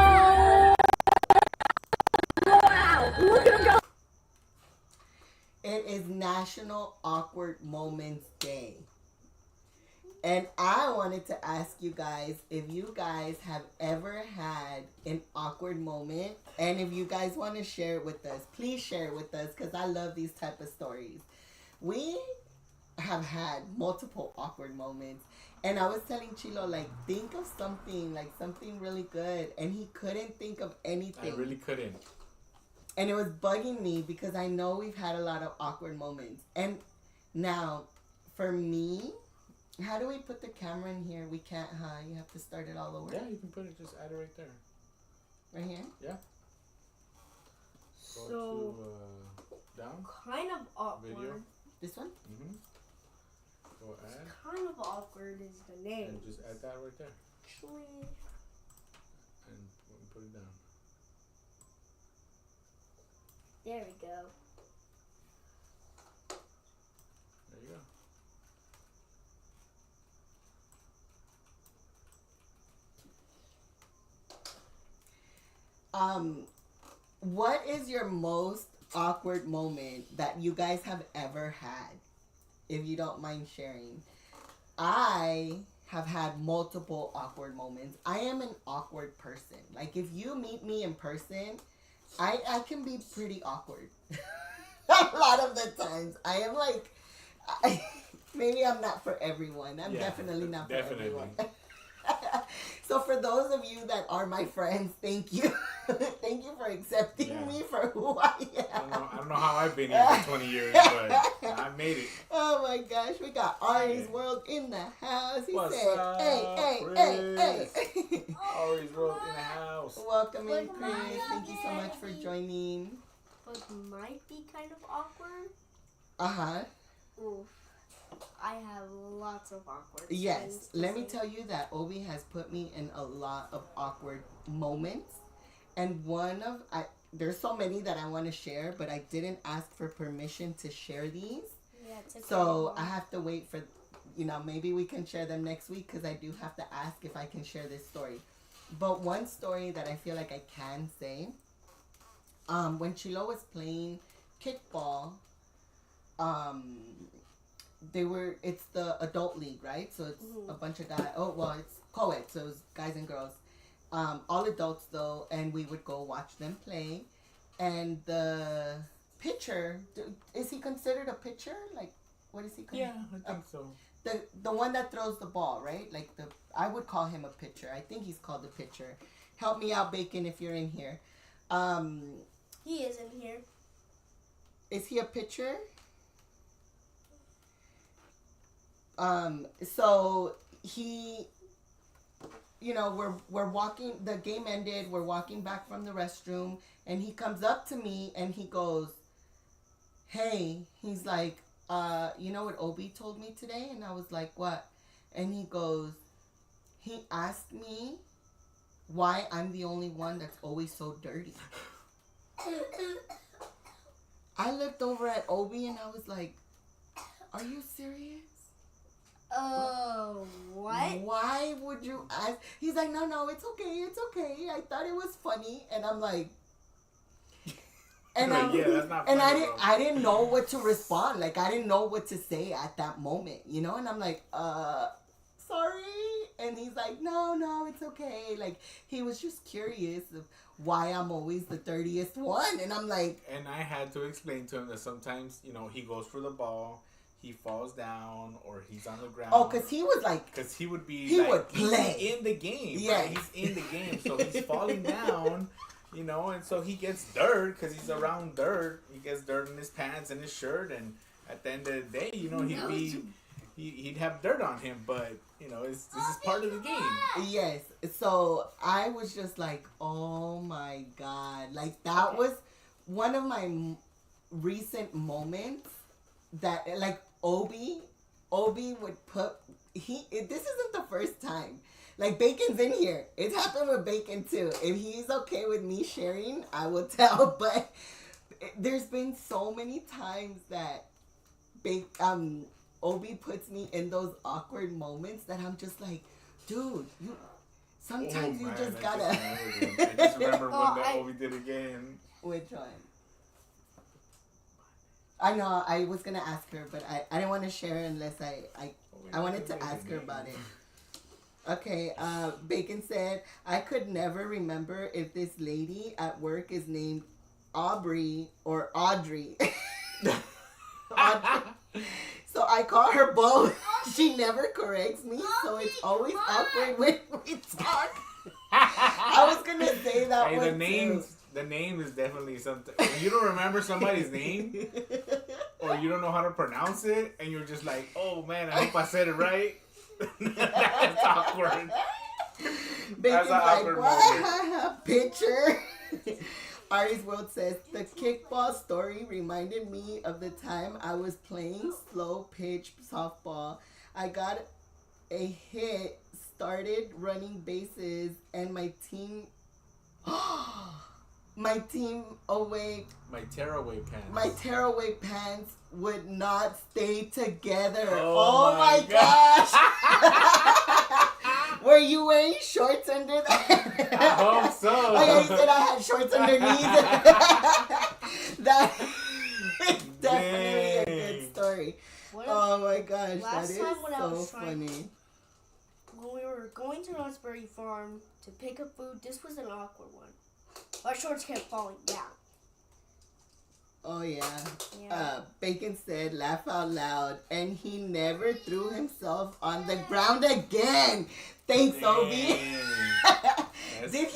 Wow! Look at him go! It is National Awkward Moments Day. And I wanted to ask you guys if you guys have ever had an awkward moment. And if you guys want to share it with us, please share it with us because I love these type of stories. We have had multiple awkward moments. And I was telling Chilo, like, think of something, like something really good. And he couldn't think of anything. I really couldn't. And it was bugging me because I know we've had a lot of awkward moments. And now, for me... How do we put the camera in here? We can't, huh? You have to start it all over. Yeah, you can put it, just add it right there. Right here? Yeah. So, Go to, down. kind of awkward. Video. This one? Go add. Kind of awkward is the name. And just add that right there. Actually, And put it down. there we go. There you go. What is your most awkward moment that you guys have ever had? If you don't mind sharing. I have had multiple awkward moments. I am an awkward person. Like if you meet me in person, I can be pretty awkward. A lot of the times. I am like, maybe I'm not for everyone. I'm definitely not for everyone. So for those of you that are my friends, thank you. Thank you for accepting me for who I am. I don't know how I've been here for 20 years, but I made it. Oh my gosh, we got Ari's World in the house. He What's said, up, hey. Ari's World in the house. Welcome in, Chris. Thank you so much for joining. But might be kind of awkward. Uh-huh. Oof. I have lots of awkward Yes, things. let me tell you that Obi has put me in a lot of awkward moments. And there's so many that I want to share, but I didn't ask for permission to share these. Yeah, it's okay. So I have to wait for, maybe we can share them next week because I do have to ask if I can share this story. But one story that I feel like I can say, when Chilo was playing kickball, it's the adult league, right? So it's a bunch of guys. Oh, well, it's co-ed, so it's guys and girls. All adults though, and we would go watch them play. And the pitcher, is he considered a pitcher? Like, what is he considered? Yeah, I think so. The one that throws the ball, right? Like I would call him a pitcher. I think he's called a pitcher. Help me out, Bacon, if you're in here. He is in here. Is he a pitcher? So he, we're walking, the game ended, we're walking back from the restroom, and he comes up to me and he goes, hey, he's like, you know what Obi told me today? And I was like, what? And he goes, he asked me why I'm the only one that's always so dirty. I looked over at Obi and I was like, are you serious? Oh, what? Why would you ask? He's like, no, it's okay. I thought it was funny. And I'm like, and that's not funny, I didn't know what to respond. Like, I didn't know what to say at that moment, And I'm like, sorry. And he's like, no, it's okay. Like, he was just curious of why I'm always the 30th one. And I'm like, and I had to explain to him that sometimes, he goes for the ball, he falls down, or he's on the ground. oh, because he was like, because he would be, he would play he's in the game. Yeah, right? He's in the game, so he's falling down, and so he gets dirt because he's around dirt. He gets dirt in his pants and his shirt, and at the end of the day, he'd have dirt on him, but this is part of the game. Yes. So I was just like, oh my God, like that was one of my recent moments that, like, Obi would put, this isn't the first time. Like, Bacon's in here. It's happened with Bacon too. If he's okay with me sharing, I will tell. But there's been so many times that Obi puts me in those awkward moments that I'm just like, dude, sometimes you just gotta. I just remember one that Obi did again. Which one? I know, I was going to ask her, but I didn't want to share unless I wanted to ask her about it. Okay, Bacon said, I could never remember if this lady at work is named Aubrey or Audrey. Audrey. So I call her both. She never corrects me, so it's always awkward when we talk. I was going to say that one too. The name is definitely something. When you don't remember somebody's name, or you don't know how to pronounce it, and you're just like, oh man, I hope I said it right. That's awkward. That's an awkward moment. Picture. Ari's World says, the kickball story reminded me of the time I was playing slow pitch softball. I got a hit, started running bases, and my team away. My tearaway pants. My tearaway pants would not stay together. Oh my gosh. Were you wearing shorts under that? I hope so. Oh yeah, he said I had shorts underneath. That is definitely a good story. Oh my gosh, that is so funny. When we were going to Raspberry Farm to pick up food, this was an awkward one. Our shorts kept falling down. Oh, yeah. Yeah. Bacon said, laugh out loud. And he never threw himself on the ground again. Thanks, Obi. Dang. Did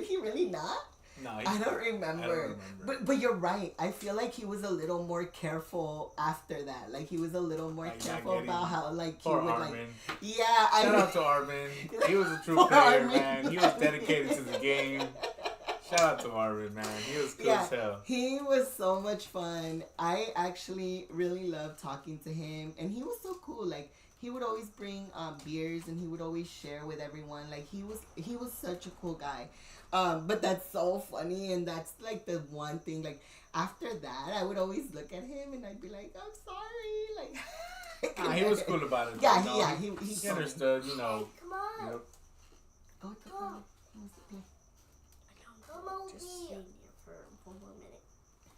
he really not? No, I don't remember. But you're right. I feel like he was a little more careful after that. Like he was a little more Like, careful about how like he Poor would Armin. like. Yeah, Shout out to Armin. He was a true Poor player, Armin. man. He was dedicated to the game. Shout out to Armin, man. He was cool as hell. He was so much fun. I actually really loved talking to him, and he was so cool. Like he would always bring beers, and he would always share with everyone. Like he was such a cool guy. But that's so funny, and that's like the one thing. Like after that, I would always look at him, and I'd be like, "I'm sorry." Like He was cool about it. Yeah, though, he he understood. You know. Come on. You know, Oh, Come. okay. Come on, Just Obi. staying here for 1 more minute.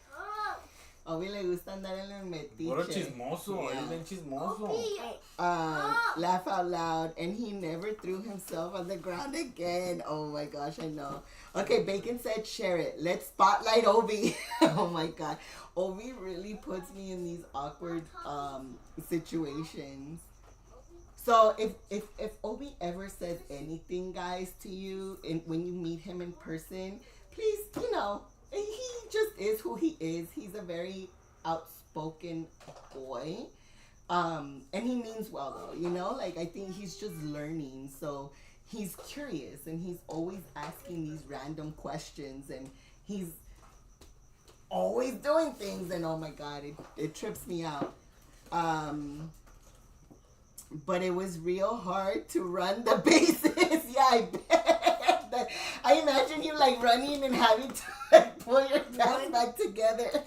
Come. Obi le gusta andar en el metiche. Puro chismoso. Yeah. He's been chismoso. Obi. Laugh out loud, and he never threw himself on the ground again. Oh my gosh, I know. Okay, Bacon said share it. Let's spotlight Obi. Oh my god. Obi really puts me in these awkward situations. So if Obi ever says anything, guys, to you, and when you meet him in person, please, you know, he just is who he is. He's a very outspoken boy. And he means well though, you know, like I think he's just learning, so he's curious and he's always asking these random questions, and he's always doing things, and oh my god, it trips me out. But it was real hard to run the bases. Yeah, I bet. I imagine you like running and having to like, pull your pants back together.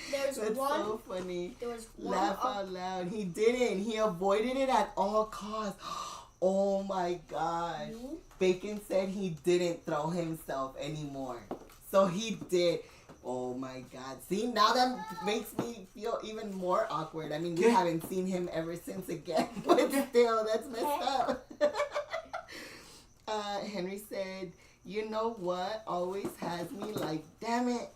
There's That's one. so funny. There was one. Laugh out loud. He didn't. He avoided it at all costs. Oh my gosh. Mhm. Bacon said he didn't throw himself anymore. So he did. Oh my god. See, now that makes me feel even more awkward. I mean, we haven't seen him ever since again. But still, that's messed up. Henry said, you know what always has me like, damn it,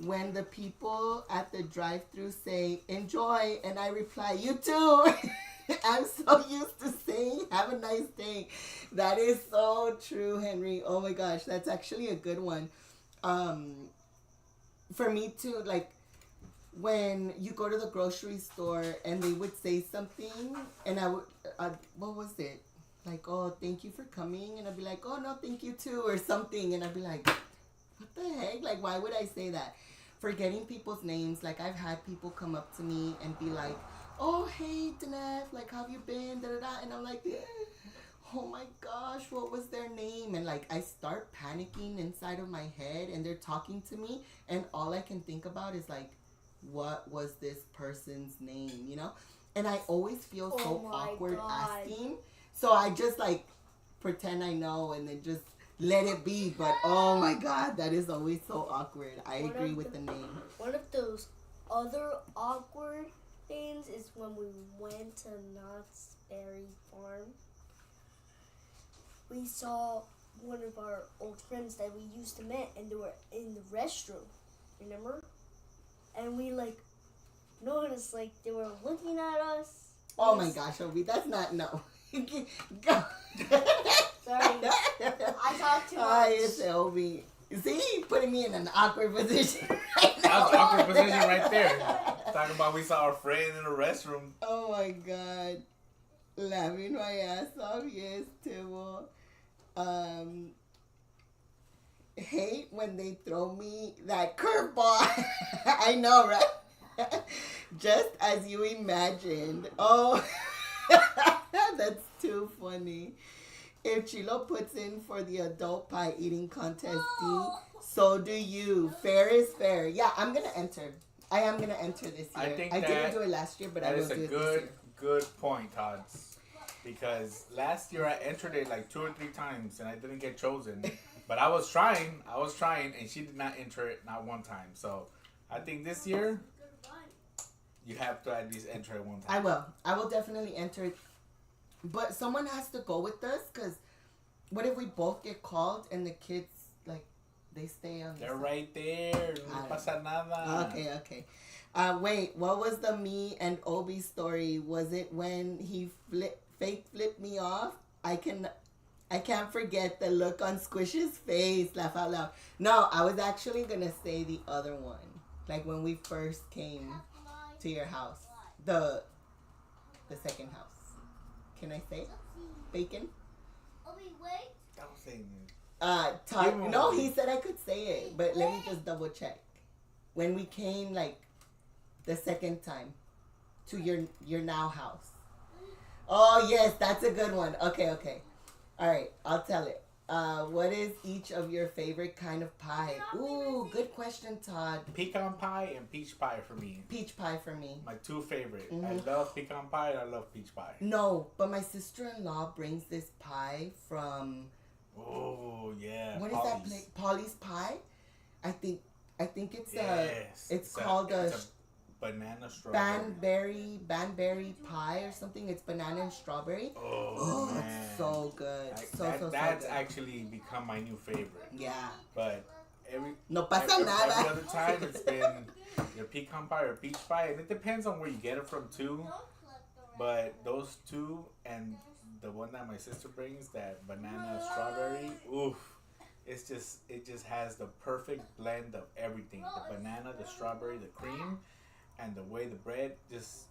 when the people at the drive-thru say, enjoy, and I reply, you too. I'm so used to saying, have a nice day. That is so true, Henry. Oh my gosh, that's actually a good one. For me too, like, when you go to the grocery store and they would say something, and I would, what was it? Like, oh, thank you for coming. And I'd be like, oh, no, thank you too, or something. And I'd be like, what the heck? Like, why would I say that? Forgetting people's names. Like, I've had people come up to me and be like, oh, hey, Danef, like, how have you been? Da, da, da. And I'm like, oh my gosh, what was their name? And like, I start panicking inside of my head, and they're talking to me, and all I can think about is like, what was this person's name, you know? And I always feel so awkward asking. So I just like pretend I know and then just let it be. But oh my god, that is always so awkward. I agree with the name. One of those other awkward things is when we went to Knott's Berry Farm. We saw one of our old friends that we used to meet, and they were in the restroom. Remember? And we like noticed like they were looking at us. Oh my gosh, Obi, that's not no. Go. Sorry, I talked too much. Oh, it's Obi. See, putting me in an awkward position right That was now. awkward position right there. Talking about we saw our friend in the restroom. Oh my god. Laughing my ass off, yes, Tibble. Hate when they throw me that curveball. I know, right? Just as you imagined. Oh, that's too funny. If Chilo puts in for the adult pie eating contest D, so do you. Fair is fair. Yeah, I'm going to enter. I am going to enter this year. I didn't do it last year, but I will do it this year. Good point, Tots. Because last year I entered it like 2 or 3 times and I didn't get chosen. But I was trying, and she did not enter it not one time. So I think this year you have to at least enter it one time. I will definitely enter it. But someone has to go with us, because what if we both get called and the kids, like, they stay on the They're side? right there. I don't pasa nada. Okay. Wait, what was the me and Obi story? Was it when he fake flipped me off? I can't forget the look on Squish's face. Laugh out loud. No, I was actually gonna say the other one. Like when we first came to your house. The second house. Can I say? Bacon? That was saying Todd. No, he said I could say it, but let me just double check. When we came, like, the second time to your now house. Oh yes, that's a good one. Okay. All right, I'll tell it. What is each of your favorite kind of pie? Ooh, good question, Todd. pecan pie and peach pie for me. Peach pie for me. My two favorite. Mm-hmm. I love pecan pie and I love peach pie. No, but my sister-in-law brings this pie from. Oh yeah. What is that place? Polly's Pie. I think it's yes. it's called a banana strawberry. banberry pie or something. It's banana and strawberry. Oh man. It's so good. That's good. actually become my new favorite. Yeah. But no pasa nada. every other time it's been your pecan pie or peach pie, and it depends on where you get it from too. But those two and the one that my sister brings, that banana strawberry, oof. It just has the perfect blend of everything. The banana, the strawberry, the cream, and the way the bread just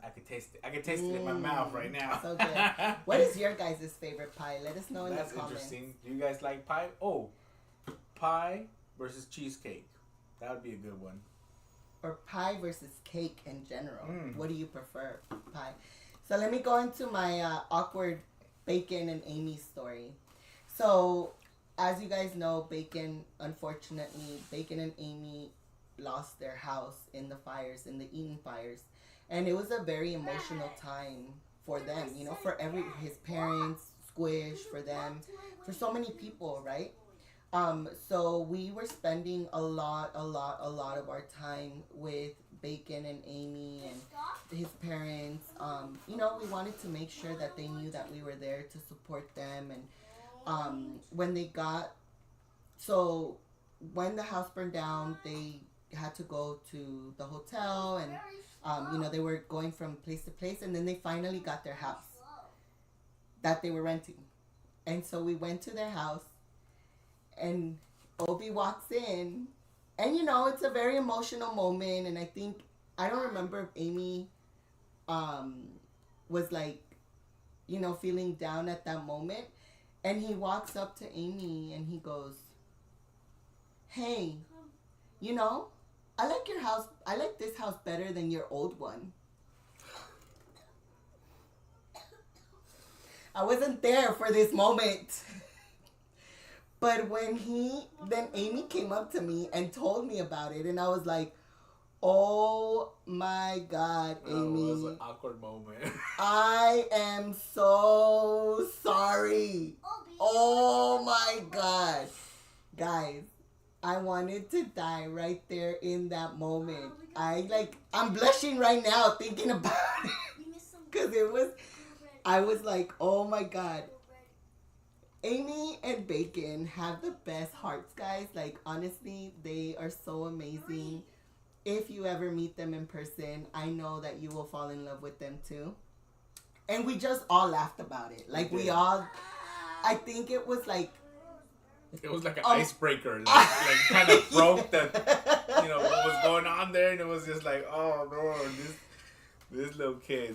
I could taste it. I could taste it in my mouth right now. So good. What is your guys' favorite pie? Let us know in the comments. That's interesting. Do you guys like pie? Oh, pie versus cheesecake. That would be a good one. Or pie versus cake in general. What do you prefer? Pie. So let me go into my awkward Bacon and Amy story. So, as you guys know, Bacon and Amy lost their house in the fires, in the Eaton fires. And it was a very emotional time for them, you know, for his parents, Squish, for them, for so many people, right? So we were spending a lot of our time with Bacon and Amy and his parents. You know, we wanted to make sure that they knew that we were there to support them. And when the house burned down, they had to go to the hotel, and you know, they were going from place to place, and then they finally got their house that they were renting. And so we went to their house, and Obi walks in, and you know, it's a very emotional moment. And I don't remember if Amy was like, you know, feeling down at that moment. And he walks up to Amy and he goes, "Hey, you know, I like your house. I like this house better than your old one." I wasn't there for this moment. But then Amy came up to me and told me about it, and I was like, oh my God, Amy. It was an awkward moment. I am so sorry. Oh my God. Guys, I wanted to die right there in that moment. I'm blushing right now thinking about it. Because I was like, oh my God. Amy and Bacon have the best hearts, guys. Like, honestly, they are so amazing. If you ever meet them in person, I know that you will fall in love with them too. And we just all laughed about it. Like, I think it was like... It was like an icebreaker. Like kind of broke the, you know, what was going on there. And it was just like, oh, no, this little kid.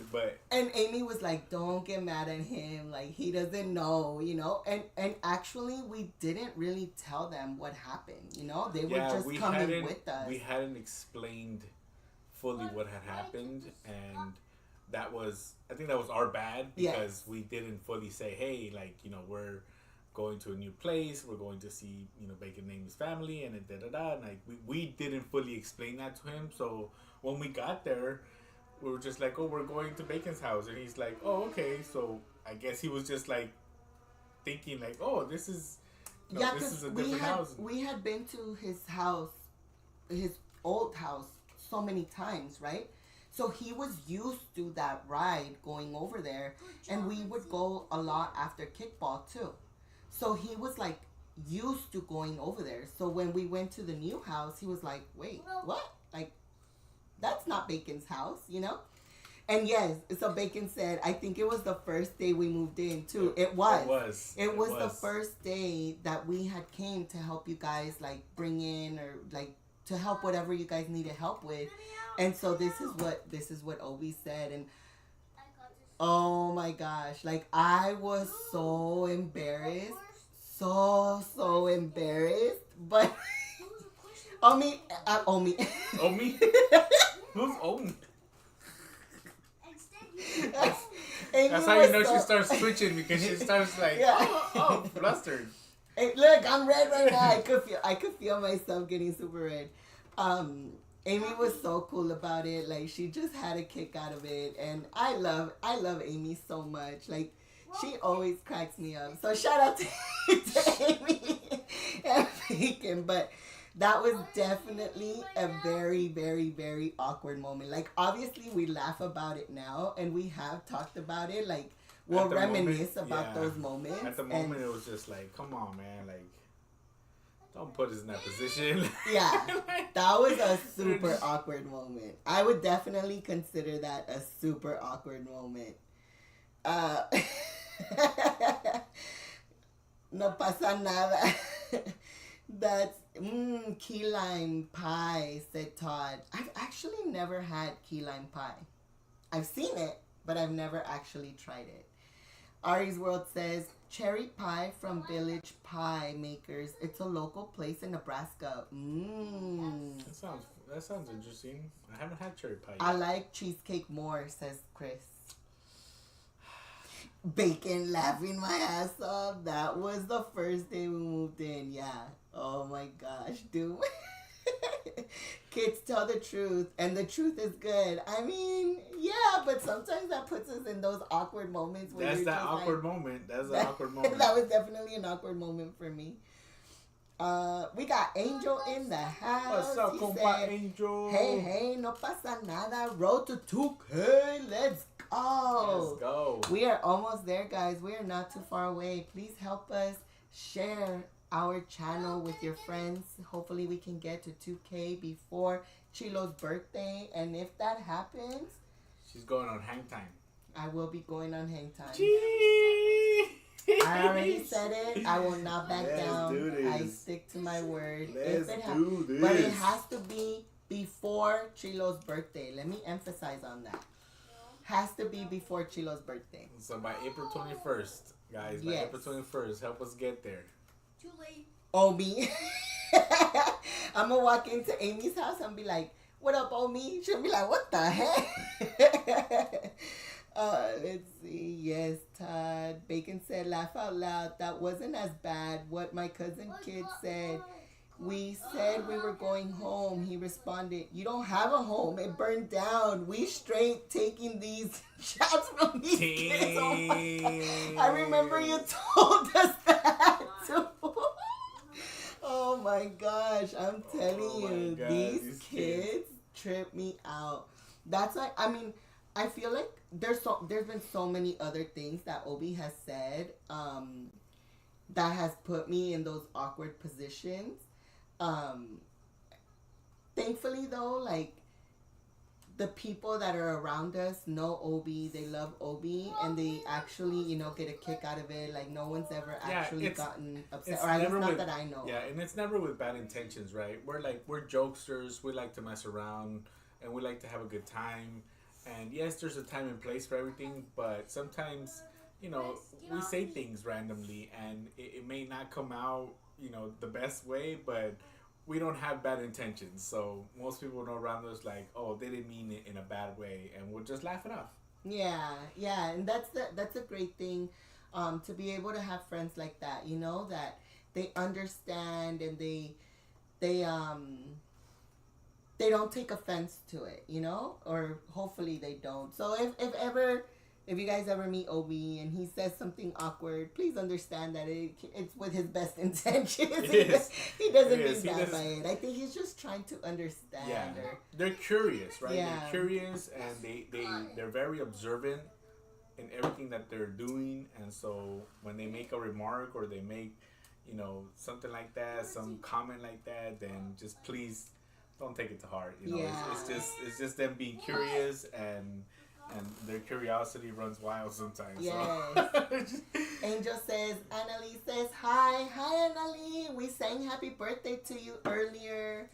And Amy was like, don't get mad at him. Like, he doesn't know, you know. And actually, we didn't really tell them what happened, you know. They were just coming with us. We hadn't explained fully what had happened. And I think that was our bad. Because we didn't fully say, hey, like, you know, we're going to a new place. We're going to see, you know, Bacon and Amy's family. And da-da-da. And like, we didn't fully explain that to him. So when we got there, we were just like, oh, we're going to Bacon's house. And he's like, oh, okay. So I guess he was just like thinking like, oh, this is a different house. We had been to his house, his old house, so many times, right? So he was used to that ride going over there. And we would go a lot after kickball too. So he was like used to going over there. So when we went to the new house, he was like, wait, what? Like, that's not Bacon's house, you know? And yes, so Bacon said, I think it was the first day we moved in too. It was. It was the first day that we had came to help you guys, like, bring in or like to help whatever you guys needed help with. And so this is what Obi said. And oh my gosh, like, I was so embarrassed. So embarrassed. But Omi. Omi? Who's Omi? That's how you know she starts twitching, because she starts like, flustered. Hey, look, I'm red right now. I could feel myself getting super red. Amy was so cool about it. Like, she just had a kick out of it, and I love Amy so much. Like, she always cracks me up. So shout out to Amy and Bacon. But that was definitely a very, very, very awkward moment. Like, obviously, we laugh about it now, and we have talked about it. Like, we'll reminisce about those moments. At the moment, it was just like, come on, man. Like, don't put us in that position. Yeah, that was a super awkward moment. I would definitely consider that a super awkward moment. No pasa nada. That's key lime pie, said Todd. I've actually never had key lime pie. I've seen it, but I've never actually tried it. Ari's World says, cherry pie from Village Pie Makers. It's a local place in Nebraska. That sounds interesting. I haven't had cherry pie yet. I like cheesecake more, says Chris. Bacon laughing my ass off. That was the first day we moved in. Yeah. Oh my gosh, dude. Kids tell the truth, and the truth is good. I mean, yeah, but sometimes that puts us in those awkward moments. Where That's that awkward moment. That's an awkward moment. That was definitely an awkward moment for me. We got Angel in the house. What's up, compa Angel? Hey, no pasa nada. Road to 2K. Let's go. Let's go. We are almost there, guys. We are not too far away. Please help us share our channel with your friends. Hopefully we can get to 2K before Chilo's birthday. And if that happens, she's going on hang time. I will be going on hang time. Gee. I already said it. I will not back down. Do this. I stick to my word. Let's do this. But it has to be before Chilo's birthday. Let me emphasize on that. Has to be before Chilo's birthday. So by April 21st, guys. By April 21st, help us get there. Too late. Omi. I'm gonna walk into Amy's house and be like, what up, Omi? She'll be like, what the heck? Let's see. Yes, Todd. Bacon said, laugh out loud. That wasn't as bad. What my cousin kid said. We said we were going home. He responded, you don't have a home. It burned down. We straight taking these shots from these kids. Oh my God. I remember you told us that too. Oh my gosh. I'm telling you, these kids trip me out. That's like, I mean, I feel like there's been so many other things that Obi has said that has put me in those awkward positions. Thankfully though, like, the people that are around us know Obi, they love Obi, and they actually, you know, get a kick out of it. Like, no one's ever actually gotten upset, or at least not that I know. Yeah, and it's never with bad intentions, right? We're jokesters. We like to mess around, and we like to have a good time. And yes, there's a time and place for everything, but sometimes, you know, we say things randomly, and it may not come out, you know, the best way, but we don't have bad intentions. So most people know around us, like, oh, they didn't mean it in a bad way, and we'll just laugh it off. Yeah, and that's a great thing, to be able to have friends like that, you know, that they understand and they don't take offense to it, you know, or hopefully they don't. So if you guys ever meet Obi and he says something awkward, please understand that it's with his best intentions. He doesn't mean bad by it. I think he's just trying to understand. Yeah, they're curious, right? Yeah. They're curious, and they're very observant in everything that they're doing. And so when they make a remark or they make, something like that, some comment like that, then just please don't take it to heart. It's just them being curious, and their curiosity runs wild sometimes. Yes. So. Angel says, Annalie says, hi Annalie. We sang happy birthday to you earlier.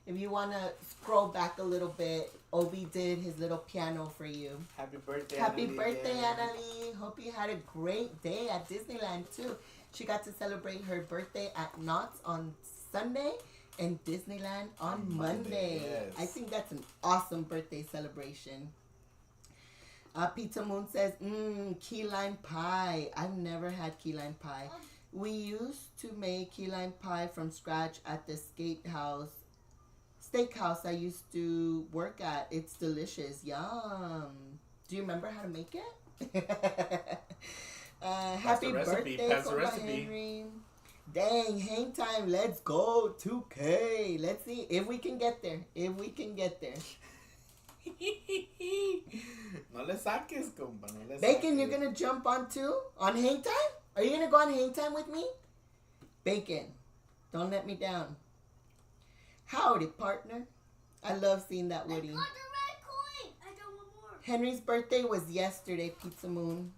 If you want to scroll back a little bit, Obi did his little piano for you. Happy birthday, Happy Annalie. birthday, Annalie. Hope you had a great day at Disneyland, too. She got to celebrate her birthday at Knott's on Sunday and Disneyland on Monday. Yes. I think that's an awesome birthday celebration. Pizza Moon says, key lime pie. I've never had key lime pie. We used to make key lime pie from scratch at the steakhouse I used to work at. It's delicious. Yum. Do you remember how to make it? Happy birthday, Koba Henry. Dang, hang time. Let's go. 2K. Let's see if we can get there. No le saques, compa. No le Bacon, saques. you're going to jump on too? On hang time? Are you going to go on hang time with me? Bacon, don't let me down. Howdy, partner. I love seeing that Woody. I got the red coin. I got one more. Henry's birthday was yesterday, Pizza Moon.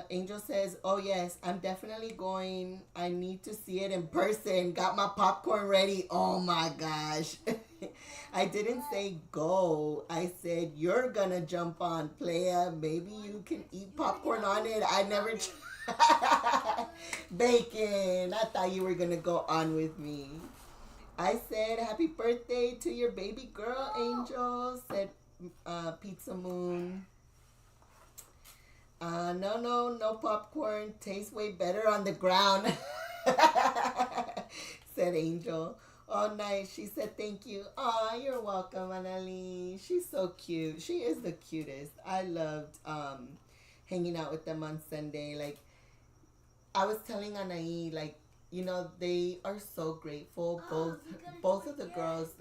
Angel says, oh yes, I'm definitely going. I need to see it in person. Got my popcorn ready. Oh my gosh. I didn't say go. I said you're gonna jump on, playa. Maybe you can eat popcorn on it. I never Bacon. I thought you were gonna go on with me. I said happy birthday to your baby girl, Angel, said Pizza Moon. No popcorn. Tastes way better on the ground, said Angel. Oh, nice. She said thank you. Aw, you're welcome, Annalie. She's so cute. She is the cutest. I loved hanging out with them on Sunday. Like, I was telling Anaí, like, they are so grateful. Both of the girls,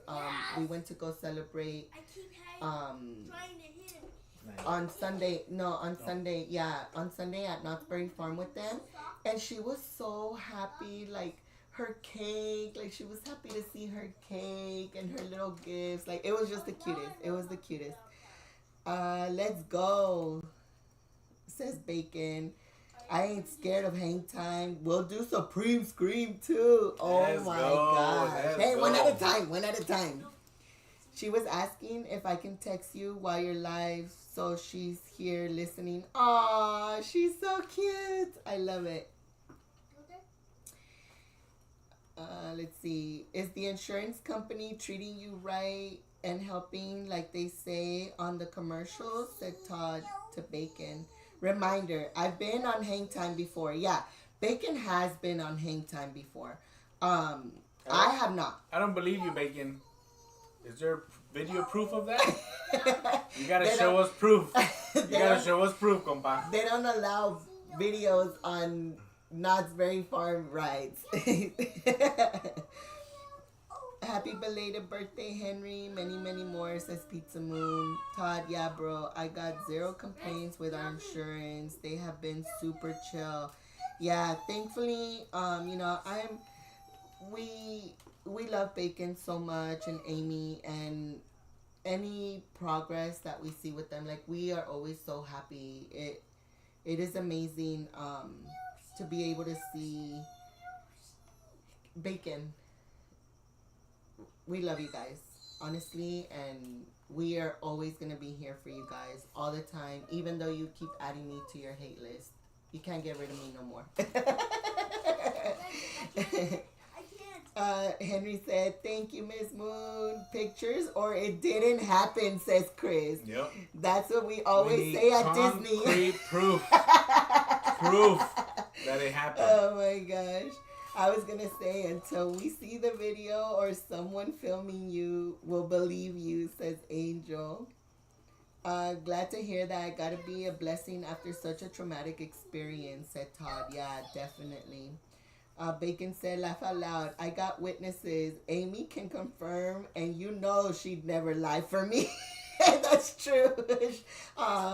we went to go celebrate Trying to hit him. on Sunday at Knott's Berry Farm with them, and she was so happy, like her cake, like she was happy to see her cake and her little gifts. Like, it was just the cutest. Let's go, says Bacon. I ain't scared of hang time. We'll do Supreme Scream too. Oh Let's my go. gosh. Let's Hey, go. one at a time. She was asking if I can text you while you're live, so she's here listening. Aw, she's so cute. I love it. Let's see. Is the insurance company treating you right and helping like they say on the commercials? Said Todd to Bacon. Reminder, I've been on hang time before. Yeah, Bacon has been on hang time before. I have not. I don't believe you, Bacon. Is there video proof of that? You gotta show us proof. You gotta show us proof, compa. They don't allow videos on Knott's Berry Farm rides. Happy belated birthday, Henry. Many, many more, says Pizza Moon. Todd, yeah, bro. I got 0 complaints with our insurance. They have been super chill. Yeah, thankfully, we love Bacon so much, and Amy, and any progress that we see with them, like, we are always so happy. It is amazing to be able to see Bacon. We love you guys, honestly, and we are always going to be here for you guys all the time, even though you keep adding me to your hate list. You can't get rid of me no more. Henry said, thank you, Miss Moon. Pictures or it didn't happen, says Chris. Yep. That's what we always say at Disney. Concrete proof. Proof that it happened. Oh my gosh. I was going to say, until we see the video or someone filming you, we'll believe you, says Angel. Glad to hear that. Got to be a blessing after such a traumatic experience, said Todd. Yeah, definitely. Bacon said, laugh out loud. I got witnesses. Amy can confirm, and she'd never lie for me. That's true.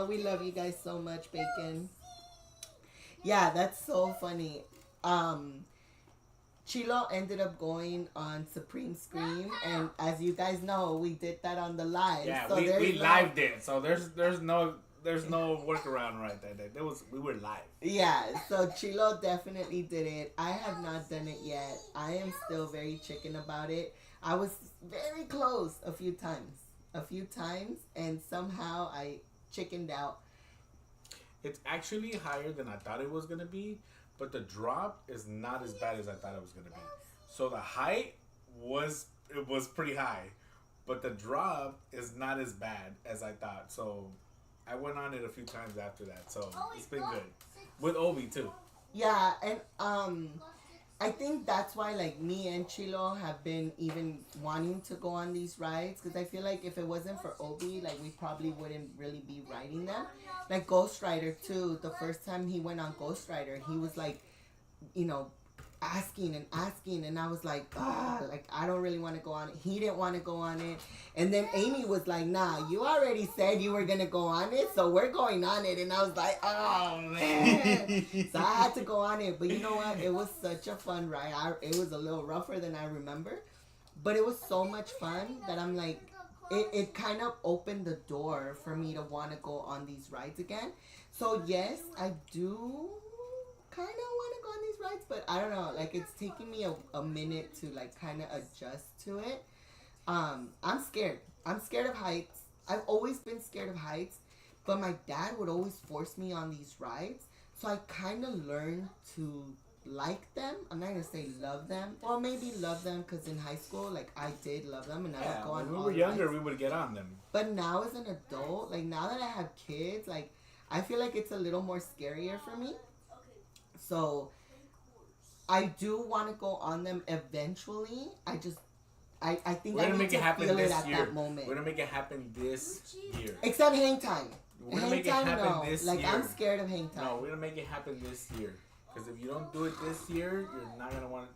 We love you guys so much, Bacon. Yeah, that's so funny. Chilo ended up going on Supreme Scream, and as you guys know, we did that on the live. Yeah, so we lived it. So there's no workaround right there. We were live. Yeah, so Chilo definitely did it. I have not done it yet. I am still very chicken about it. I was very close a few times, and somehow I chickened out. It's actually higher than I thought it was gonna be, but the drop is not as bad as I thought it was gonna be. So the height was pretty high, but the drop is not as bad as I thought. So I went on it a few times after that, so it's been good. With Obi too. Yeah, and I think that's why like me and Chilo have been even wanting to go on these rides, because I feel like if it wasn't for Obi, like we probably wouldn't really be riding them. Like Ghost Rider too. The first time he went on Ghost Rider, he was like, you know, asking, and I was like, like I don't really want to go on it. He didn't want to go on it, and then Amy was like, nah, you already said you were gonna go on it, so we're going on it. And I was like, oh man. So I had to go on it, but you know what, it was such a fun ride. It was a little rougher than I remember, but it was so much fun that I'm like, it kind of opened the door for me to want to go on these rides again. So yes, I do kind of want to go on these rides, but I don't know, like it's taking me a minute to like kind of adjust to it. I'm scared of heights. I've always been scared of heights, but my dad would always force me on these rides, so I kind of learned to like them. I'm not gonna say love them, well maybe love them, because in high school like I did love them, and I would go on when we all were the younger rides. we would get on them. But now as an adult, like now that I have kids, like I feel like it's a little more scarier for me. So I do want to go on them eventually. I think We're I gonna need make to it happen feel it this at year. that moment. We're gonna make it happen this year. Except hang time. We're gonna Hang make it time, happen no. this Like year. I'm scared of hang time. No, we're gonna make it happen this year. Because if you don't do it this year, you're not gonna want.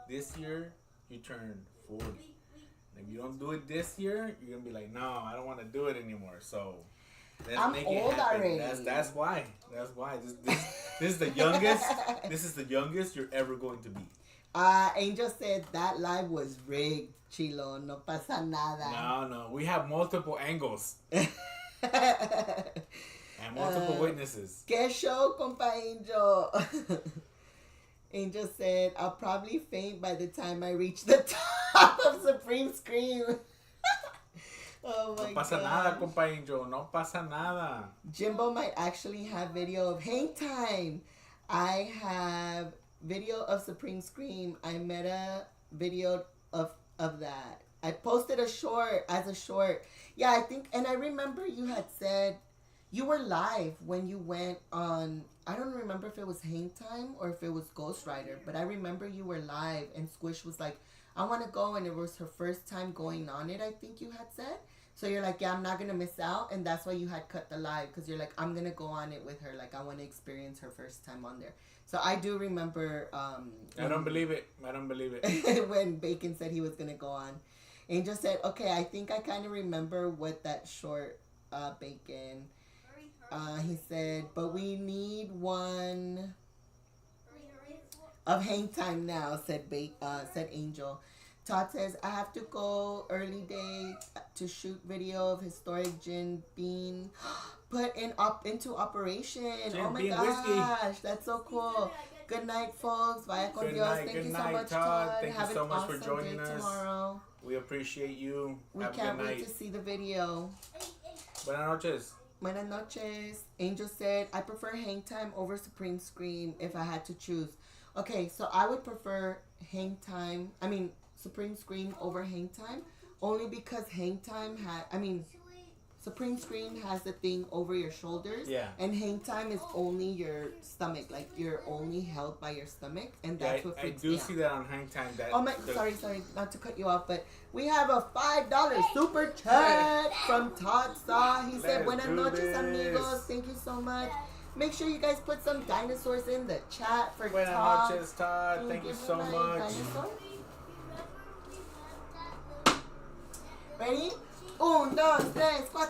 This year, you turn 40. And if you don't do it this year, you're gonna be like, no, I don't want to do it anymore. So let's I'm make old it happen. already. That's why. That's why. This is the youngest. This is the youngest you're ever going to be. Angel said that live was rigged, Chilo. No pasa nada. No. We have multiple angles and multiple witnesses. ¿Qué show, compa Angel? Angel said, I'll probably faint by the time I reach the top of Supreme Scream. Oh my No pasa God. nada, compa Angel. No pasa nada. Jimbo might actually have video of hang time. I have video of Supreme Scream. I made a video of that. I posted a short. Yeah, I think, and I remember you had said you were live when you went on, I don't remember if it was Hang Time or if it was Ghost Rider, but I remember you were live and Squish was like, I want to go, and it was her first time going on it, I think you had said. So you're like, yeah, I'm not going to miss out, and that's why you had cut the live, because you're like, I'm going to go on it with her, like I want to experience her first time on there. So I do remember... I don't believe it. when Bacon said he was going to go on. Angel said, okay, I think I kind of remember what that short, Bacon... he said, but we need one of hang time now, said Angel. Todd says, I have to go early day to shoot video of historic gin bean put into operation. Gin oh my bean gosh, whiskey. That's so cool. Good night, folks. Vaya con Good Dios. night, Thank good you so night, much, Todd. Todd. Thank you Have so an much for awesome joining day us. tomorrow. We appreciate you. We Have a can't good wait night. to see the video. Buenas noches. Buenas noches. Angel said, I prefer hang time over Supreme Scream if I had to choose. Okay, so I would prefer Supreme Scream over hang time, only because hang time Supreme Scream has the thing over your shoulders. Yeah. And hang time is only your stomach. Like, you're only held by your stomach. And that's what I freaks do me see out. that on hang time. Sorry, not to cut you off, but we have a $5 super chat from Todd Saw. He said, Let's Buenas do noches, this. amigos. Thank you so much. Make sure you guys put some dinosaurs in the chat for Buenas Todd. noches, Todd. Can Thank you give me so my much. dinosaur? Ready? 1, 2, 3, 4.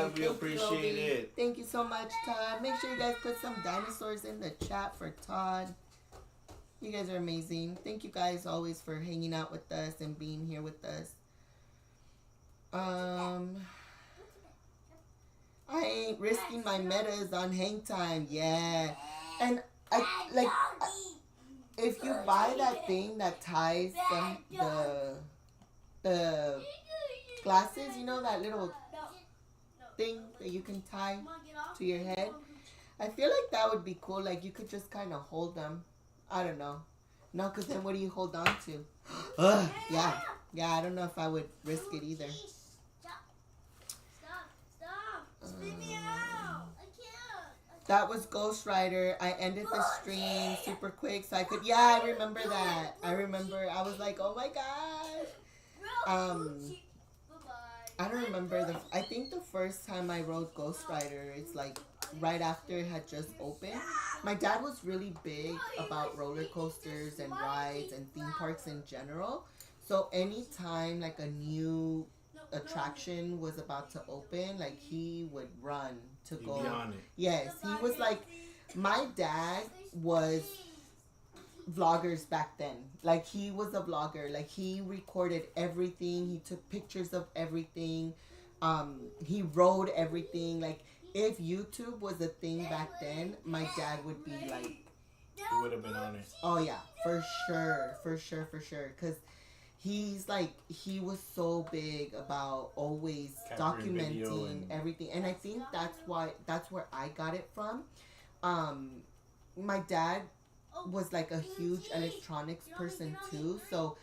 Todd. We appreciate Obi. it. Thank you so much, Todd. Make sure you guys put some dinosaurs in the chat for Todd. You guys are amazing. Thank you guys always for hanging out with us and being here with us. I ain't risking my metas on hang time. Yeah. And if you buy that thing that ties the glasses, you know, that little thing that you can tie to your head, I feel like that would be cool. Like you could just kind of hold them. I don't know. No, because then what do you hold on to? Yeah. Yeah, I don't know if I would risk it either. Spit me out. I can't. That was Ghost Rider. I ended the stream super quick so I could. Yeah, I remember that. I remember. I was like, oh my gosh. I don't remember I think the first time I rode Ghost Rider, it's like right after it had just opened. My dad was really big about roller coasters and rides and theme parks in general. So anytime like a new attraction was about to open, like he would run to go. He'd be on it. Yes, he was like, my dad was vloggers back then. Like he was a vlogger. Like he recorded everything. He took pictures of everything. He rode everything. Like if YouTube was a thing back then, my dad would be like, He would have been on it. oh yeah, for sure. Because he was so big about always Capturing video documenting and everything. And I think that's where I got it from. My dad was like a huge electronics person too. So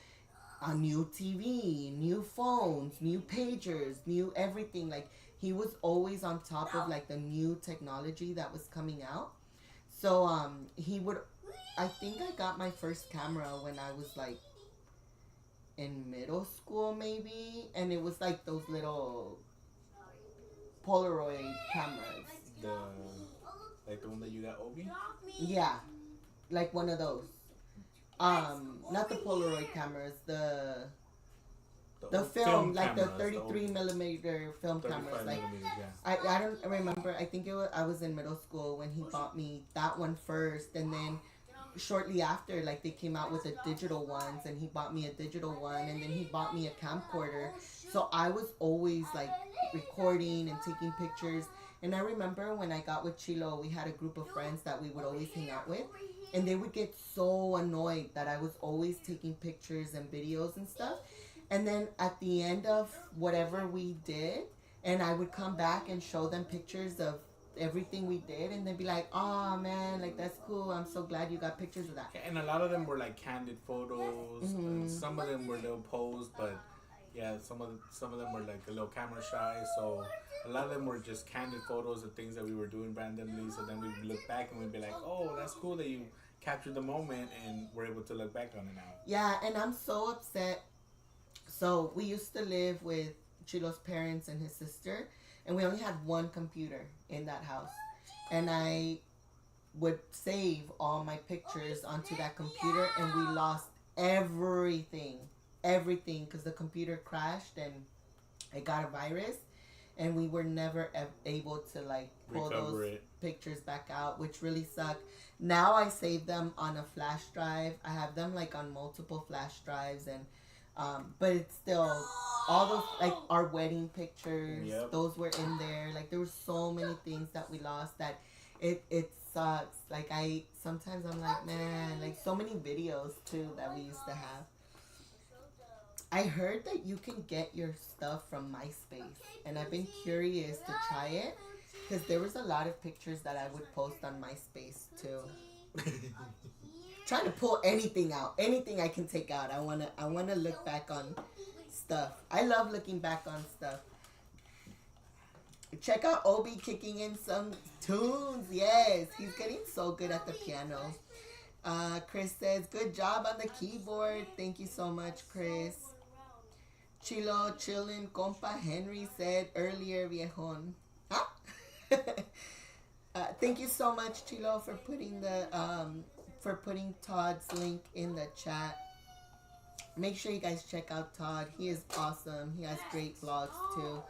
a new TV, new phones, new pagers, new everything. Like he was always on top of like the new technology that was coming out. So he would, I think I got my first camera when I was like in middle school maybe, and it was like those little Polaroid cameras. Like the one that you got, Obi? Yeah, like one of those. Not the Polaroid cameras, the film, like cameras, the 33 millimeter film cameras. Like yeah. I don't remember. I think I was in middle school when he bought me that one first, and then shortly after, like they came out with the digital ones, and he bought me a digital one, and then he bought me a camcorder. So I was always like recording and taking pictures. And I remember when I got with Chilo, we had a group of friends that we would always hang out with, and they would get so annoyed that I was always taking pictures and videos and stuff. And then at the end of whatever we did, and I would come back and show them pictures of everything we did, and they'd be like, oh man, like that's cool, I'm so glad you got pictures of that. And a lot of them were like candid photos. And some of them were little posed, but yeah, some of them were like a little camera shy. So a lot of them were just candid photos of things that we were doing randomly. So then we'd look back and we'd be like, oh, that's cool that you captured the moment and we're able to look back on it now. Yeah, and I'm so upset. So we used to live with Chilo's parents and his sister, and we only had one computer in that house. And I would save all my pictures onto that computer, and we lost everything, because the computer crashed and it got a virus, and we were never able to like pull those pictures back out, which really sucked. Now I save them on a flash drive. I have them like on multiple flash drives, and but it's still all those like our wedding pictures. Yep. Those were in there. Like there were so many things that we lost that it sucks. Like sometimes I'm like, man, like so many videos too that we used to have. I heard that you can get your stuff from MySpace, and I've been curious to try it because there was a lot of pictures that I would post on MySpace too. Trying to pull anything out, anything I can take out. I wanna look back on stuff. I love looking back on stuff. Check out Obi kicking in some tunes. Yes, he's getting so good at the piano. Chris says, good job on the keyboard. Thank you so much, Chris. Chilo, chillin', compa Henry said earlier, viejon. Huh? Thank you so much, Chilo, for putting Todd's link in the chat. Make sure you guys check out Todd. He is awesome. He has great vlogs too.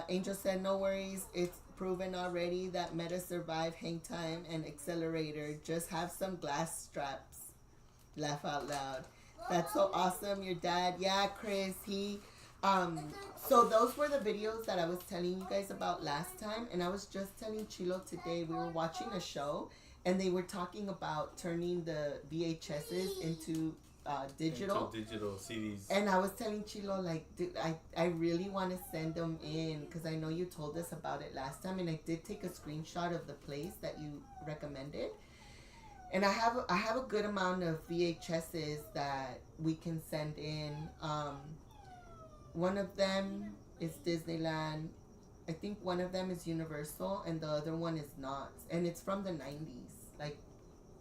Angel said, no worries. It's proven already that Meta survived hang time and accelerator. Just have some glass straps. Laugh out loud. That's so awesome. Your dad. Yeah, Chris. So those were the videos that I was telling you guys about last time. And I was just telling Chilo today, we were watching a show and they were talking about turning the VHSs into digital CDs. And I was telling Chilo, like, dude, I really want to send them in because I know you told us about it last time, and I did take a screenshot of the place that you recommended. And I have a good amount of VHSs that we can send in. One of them is Disneyland. I think one of them is Universal, and the other one is not. And it's from the 90s, like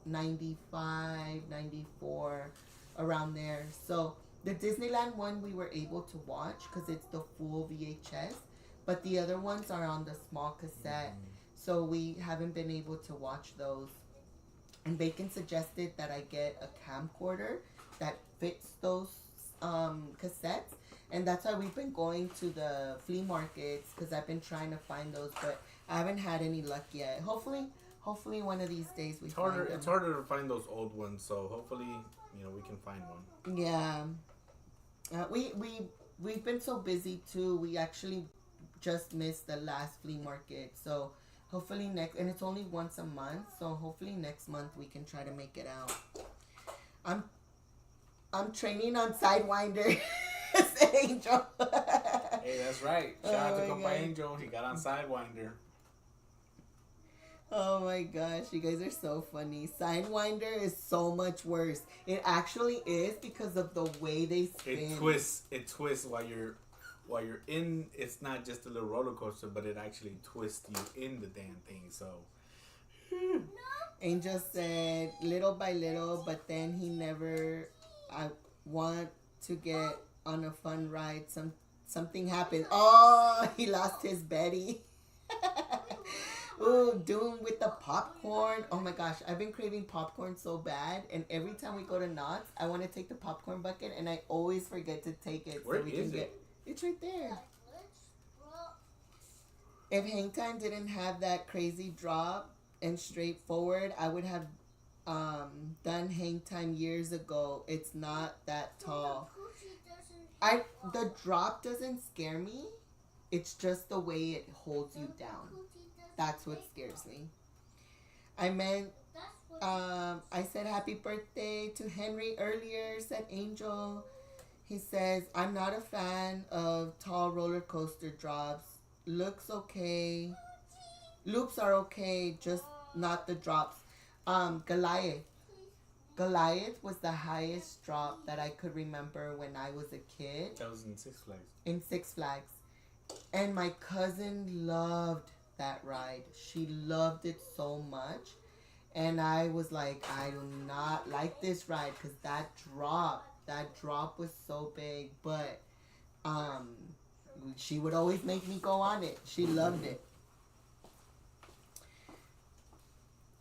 95, 94. Around there. So the Disneyland one we were able to watch because it's the full VHS, but the other ones are on the small cassette, so we haven't been able to watch those. And Bacon suggested that I get a camcorder that fits those cassettes, and that's why we've been going to the flea markets because I've been trying to find those, but I haven't had any luck yet. Hopefully one of these days we find them. It's harder to find those old ones, so hopefully we can find one. Yeah. We've been so busy too. We actually just missed the last flea market. So hopefully and it's only once a month. So hopefully next month we can try to make it out. I'm training on Sidewinder. Angel. Hey, that's right. Shout out to Compa Angel. He got on Sidewinder. Oh my gosh, you guys are so funny. Sidewinder is so much worse. It actually is because of the way they spin. It twists while you're in. It's not just a little roller coaster, but it actually twists you in the damn thing. So Angel said little by little, but then he never. I want to get on a fun ride. Something happened. Oh, he lost his Betty. Ooh, doing with the popcorn. Oh my gosh, I've been craving popcorn so bad, and every time we go to Knott's, I want to take the popcorn bucket, and I always forget to take it. Where is it? It's right there. If Hang Time didn't have that crazy drop and straightforward, I would have done Hang Time years ago. It's not that tall. The drop doesn't scare me. It's just the way it holds you down. That's what scares me. I said happy birthday to Henry earlier, said Angel. He says, I'm not a fan of tall roller coaster drops. Looks okay. Loops are okay, just not the drops. Goliath was the highest drop that I could remember when I was a kid. That was in Six Flags. In Six Flags. And my cousin loved that ride. She loved it so much. And I was like, I do not like this ride because that drop was so big. But she would always make me go on it. She loved it.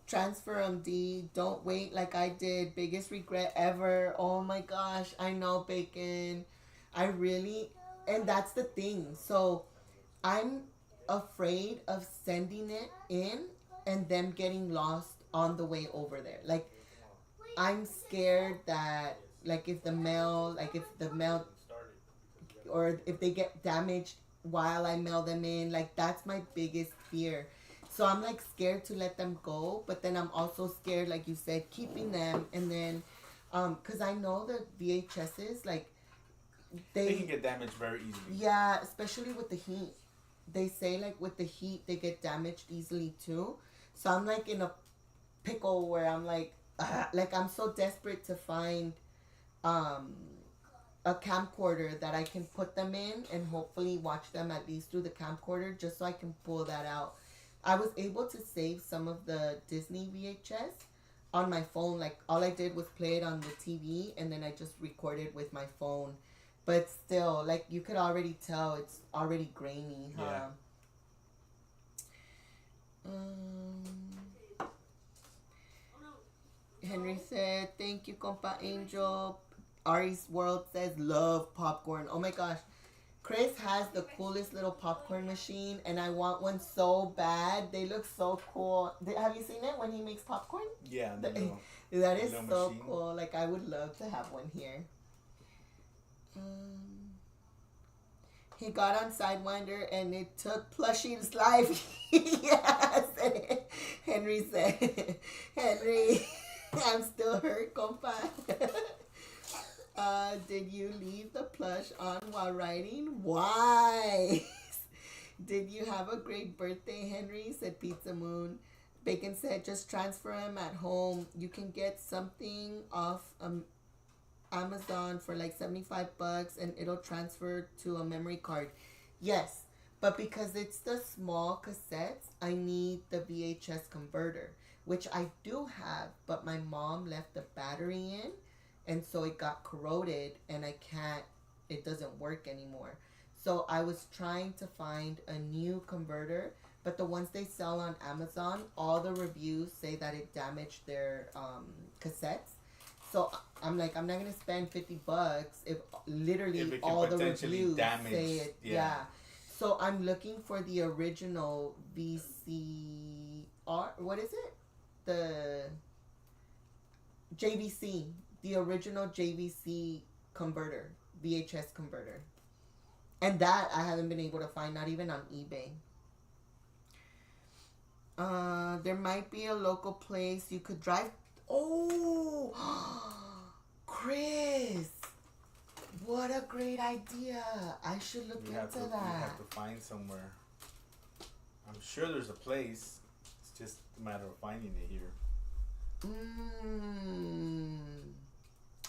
Transfer MD, don't wait like I did. Biggest regret ever. Oh my gosh, I know, Bacon. And that's the thing. So I'm afraid of sending it in and them getting lost on the way over there. Like, I'm scared that, like, if the mail, or if they get damaged while I mail them in, like, that's my biggest fear. So I'm, like, scared to let them go, but then I'm also scared, like you said, keeping them, and then, because I know the VHSs, like, they can get damaged very easily. Yeah, especially with the heat. They say, like, with the heat, they get damaged easily, too. So I'm, like, in a pickle where I'm, like, I'm so desperate to find a camcorder that I can put them in and hopefully watch them at least through the camcorder just so I can pull that out. I was able to save some of the Disney VHS on my phone. Like, all I did was play it on the TV, and then I just recorded with my phone. But still, like, you could already tell it's already grainy, huh? Yeah. Henry said, thank you, Compa Angel. Ari's World says, love popcorn. Oh my gosh. Chris has the coolest little popcorn machine, and I want one so bad. They look so cool. Have you seen it when he makes popcorn? Yeah, That is little so machine. cool. Like, I would love to have one here. He got on Sidewinder and it took Plushie's life. Yes. Henry said, Henry, I'm still hurt, compa. Did you leave the plush on while riding? Why? Did you have a great birthday, Henry? Said Pizza Moon. Bacon said, just transfer him at home. You can get something off Amazon for like $75 and it'll transfer to a memory card. Yes, but because it's the small cassettes, I need the VHS converter, which I do have, but my mom left the battery in, and so it got corroded and it doesn't work anymore. So I was trying to find a new converter, but the ones they sell on Amazon, all the reviews say that it damaged their cassettes. So I'm like, I'm not gonna spend $50 if literally all the reviews say it. Yeah. So I'm looking for the original VCR. What is it? The JVC. The original JVC converter, VHS converter. And that I haven't been able to find, not even on eBay. There might be a local place you could drive. Oh, Chris, what a great idea. I should look into that. We have to find somewhere. I'm sure there's a place. It's just a matter of finding it here.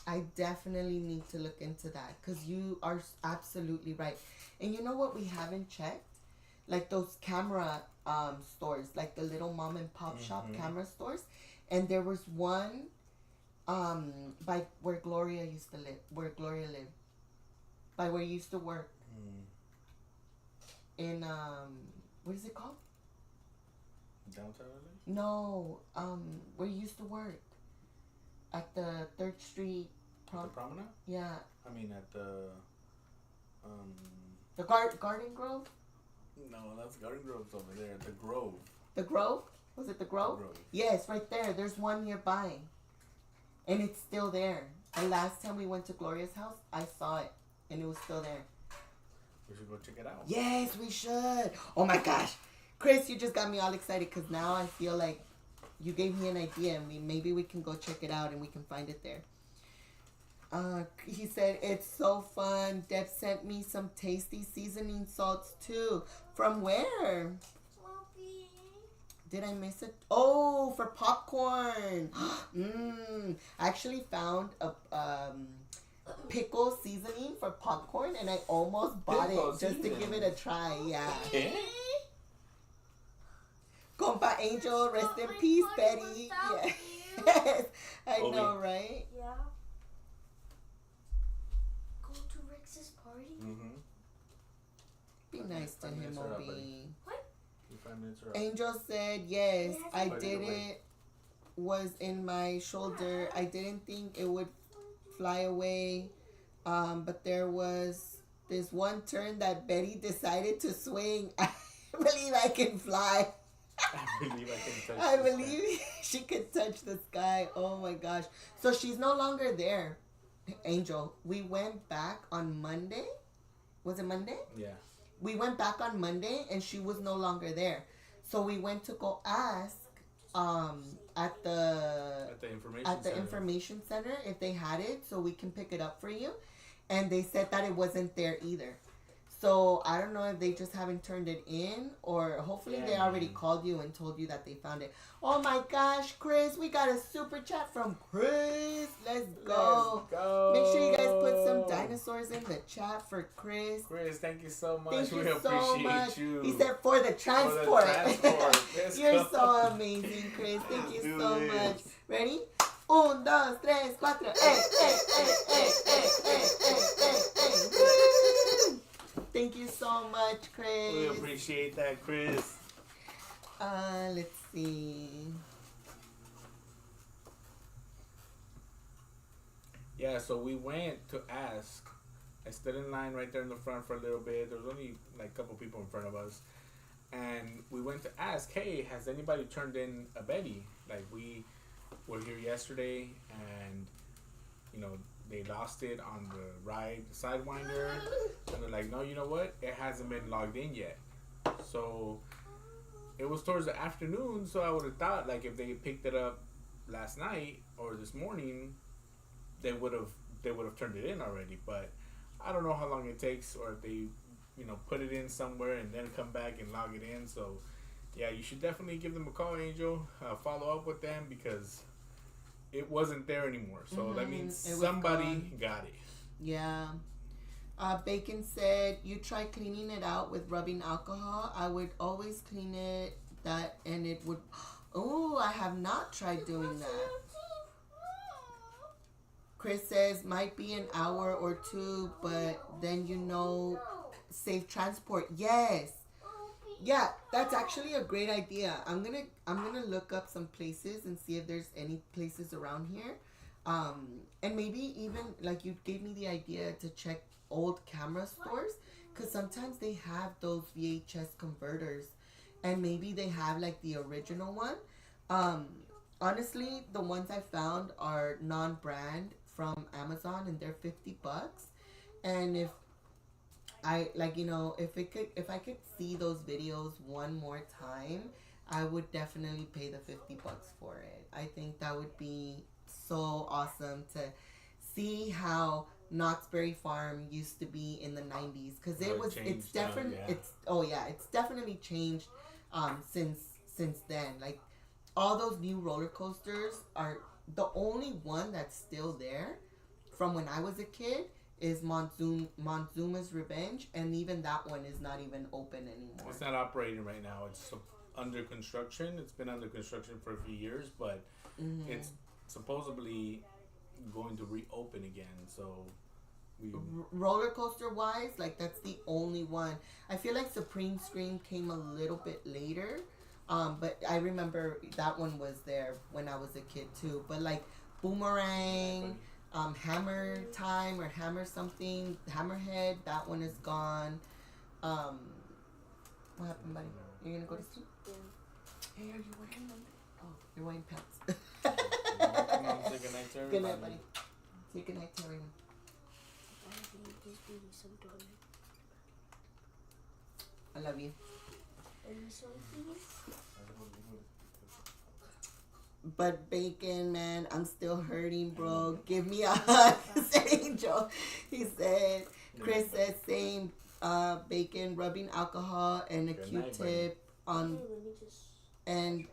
I definitely need to look into that because you are absolutely right. And you know what we haven't checked? Like those camera stores, like the little mom and pop shop camera stores. And there was one by where Gloria used to live, by where you used to work. In, what is it called? Downtown LA? No, where you used to work. At the 3rd Street. The Promenade? Yeah. I mean at the... The Garden Grove? No, that's Garden Grove's over there. The Grove. The Grove? Was it the Grove? The Grove. Yes, right there. There's one nearby. And it's still there. The last time we went to Gloria's house, I saw it. And it was still there. We should go check it out. Yes, we should. Oh my gosh. Chris, you just got me all excited because now I feel like you gave me an idea. Maybe we can go check it out and we can find it there. He said, it's so fun. Deb sent me some tasty seasoning salts too. From where? Did I miss it? Oh, for popcorn. I actually found a pickle seasoning for popcorn and I almost bought it just to give it a try. Yeah. Okay. Compa Angel, rest in peace, Betty. Yes. I know, right? Yeah. Go to Rex's party? Be nice to him, Obi. What? 5 minutes are up. Angel said, yes, I By the did way. it. Was in my shoulder. I didn't think it would fly away. But there was this one turn that Betty decided to swing. I believe I can fly. I believe I can touch I this believe she could touch the sky. Oh my gosh. So she's no longer there, Angel. We went back on Monday. Was it Monday? Yeah. We went back on Monday and she was no longer there. So we went to go ask at the information center if they had it so we can pick it up for you. And they said that it wasn't there either. So I don't know if they just haven't turned it in or hopefully they already called you and told you that they found it. Oh my gosh, Chris, we got a super chat from Chris. Let's go. Make sure you guys put some dinosaurs in the chat for Chris. Chris, thank you so much. Thank we you appreciate so much. you. He said for the transport. Let's You're go. so amazing, Chris. Thank you Do so this. much. Ready? 1, 2, 3, 4. Thank you so much, Chris. We appreciate that, Chris. Let's see. Yeah, so we went to ask, I stood in line right there in the front for a little bit. There was only like a couple people in front of us. And we went to ask, hey, has anybody turned in a Betty? Like, we were here yesterday and, you know, they lost it on the ride Sidewinder. And they're like, no, you know what? It hasn't been logged in yet. So it was towards the afternoon, so I would have thought, like, if they picked it up last night or this morning, they would have turned it in already. But I don't know how long it takes, or if they, you know, put it in somewhere and then come back and log it in. So yeah, you should definitely give them a call, Angel. Follow up with them, because it wasn't there anymore. So that means somebody got it. Yeah. Bacon said, you try cleaning it out with rubbing alcohol. I would always clean it and it would. Oh, I have not tried doing that. Chris says, might be an hour or two, but then, you know, safe transport. Yes. Yeah, that's actually a great idea. I'm gonna look up some places and see if there's any places around here. And maybe even, like, you gave me the idea to check old camera stores, because sometimes they have those VHS converters, and maybe they have like the original one. Honestly, the ones I found are non-brand from Amazon, and they're $50. And if I, like, you know, if I could see those videos one more time, I would definitely pay the $50 for it. I think that would be so awesome to see how Knott's Berry Farm used to be in the 90s, because it's definitely changed since then. Like, all those new roller coasters are the only one that's still there from when I was a kid is Monzuma's Revenge, and even that one is not even open anymore. It's not operating right now. It's under construction. It's been under construction for a few years, but it's supposedly going to reopen again. So roller coaster wise, like, that's the only one. I feel like Supreme Scream came a little bit later, but I remember that one was there when I was a kid too. But like Boomerang, Hammer Time or Hammer something, Hammerhead, that one is gone. What happened, buddy? You're gonna go to sleep? Yeah. Hey, are you wearing them? Oh, you're wearing pants. Say good night to everybody. Good night, buddy. Say good night to everyone. I love you. But Bacon, man, I'm still hurting, bro. Give me a hug. Angel. He said, Chris said same. Bacon, rubbing alcohol and a Q-tip on, and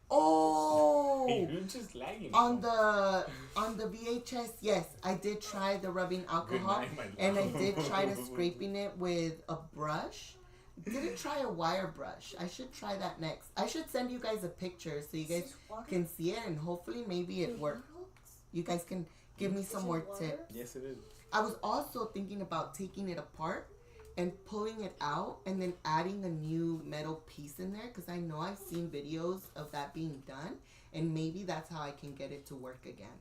You're just lagging. on the VHS. Yes, I did try the rubbing alcohol, and I did try to scraping it with a brush. Didn't try a wire brush. I should try that next. I should send you guys a picture so you guys can see it, and hopefully maybe it works. You guys can give me some more tips. Yes, it is. I was also thinking about taking it apart and pulling it out and then adding a new metal piece in there, because I know I've seen videos of that being done, and maybe that's how I can get it to work again.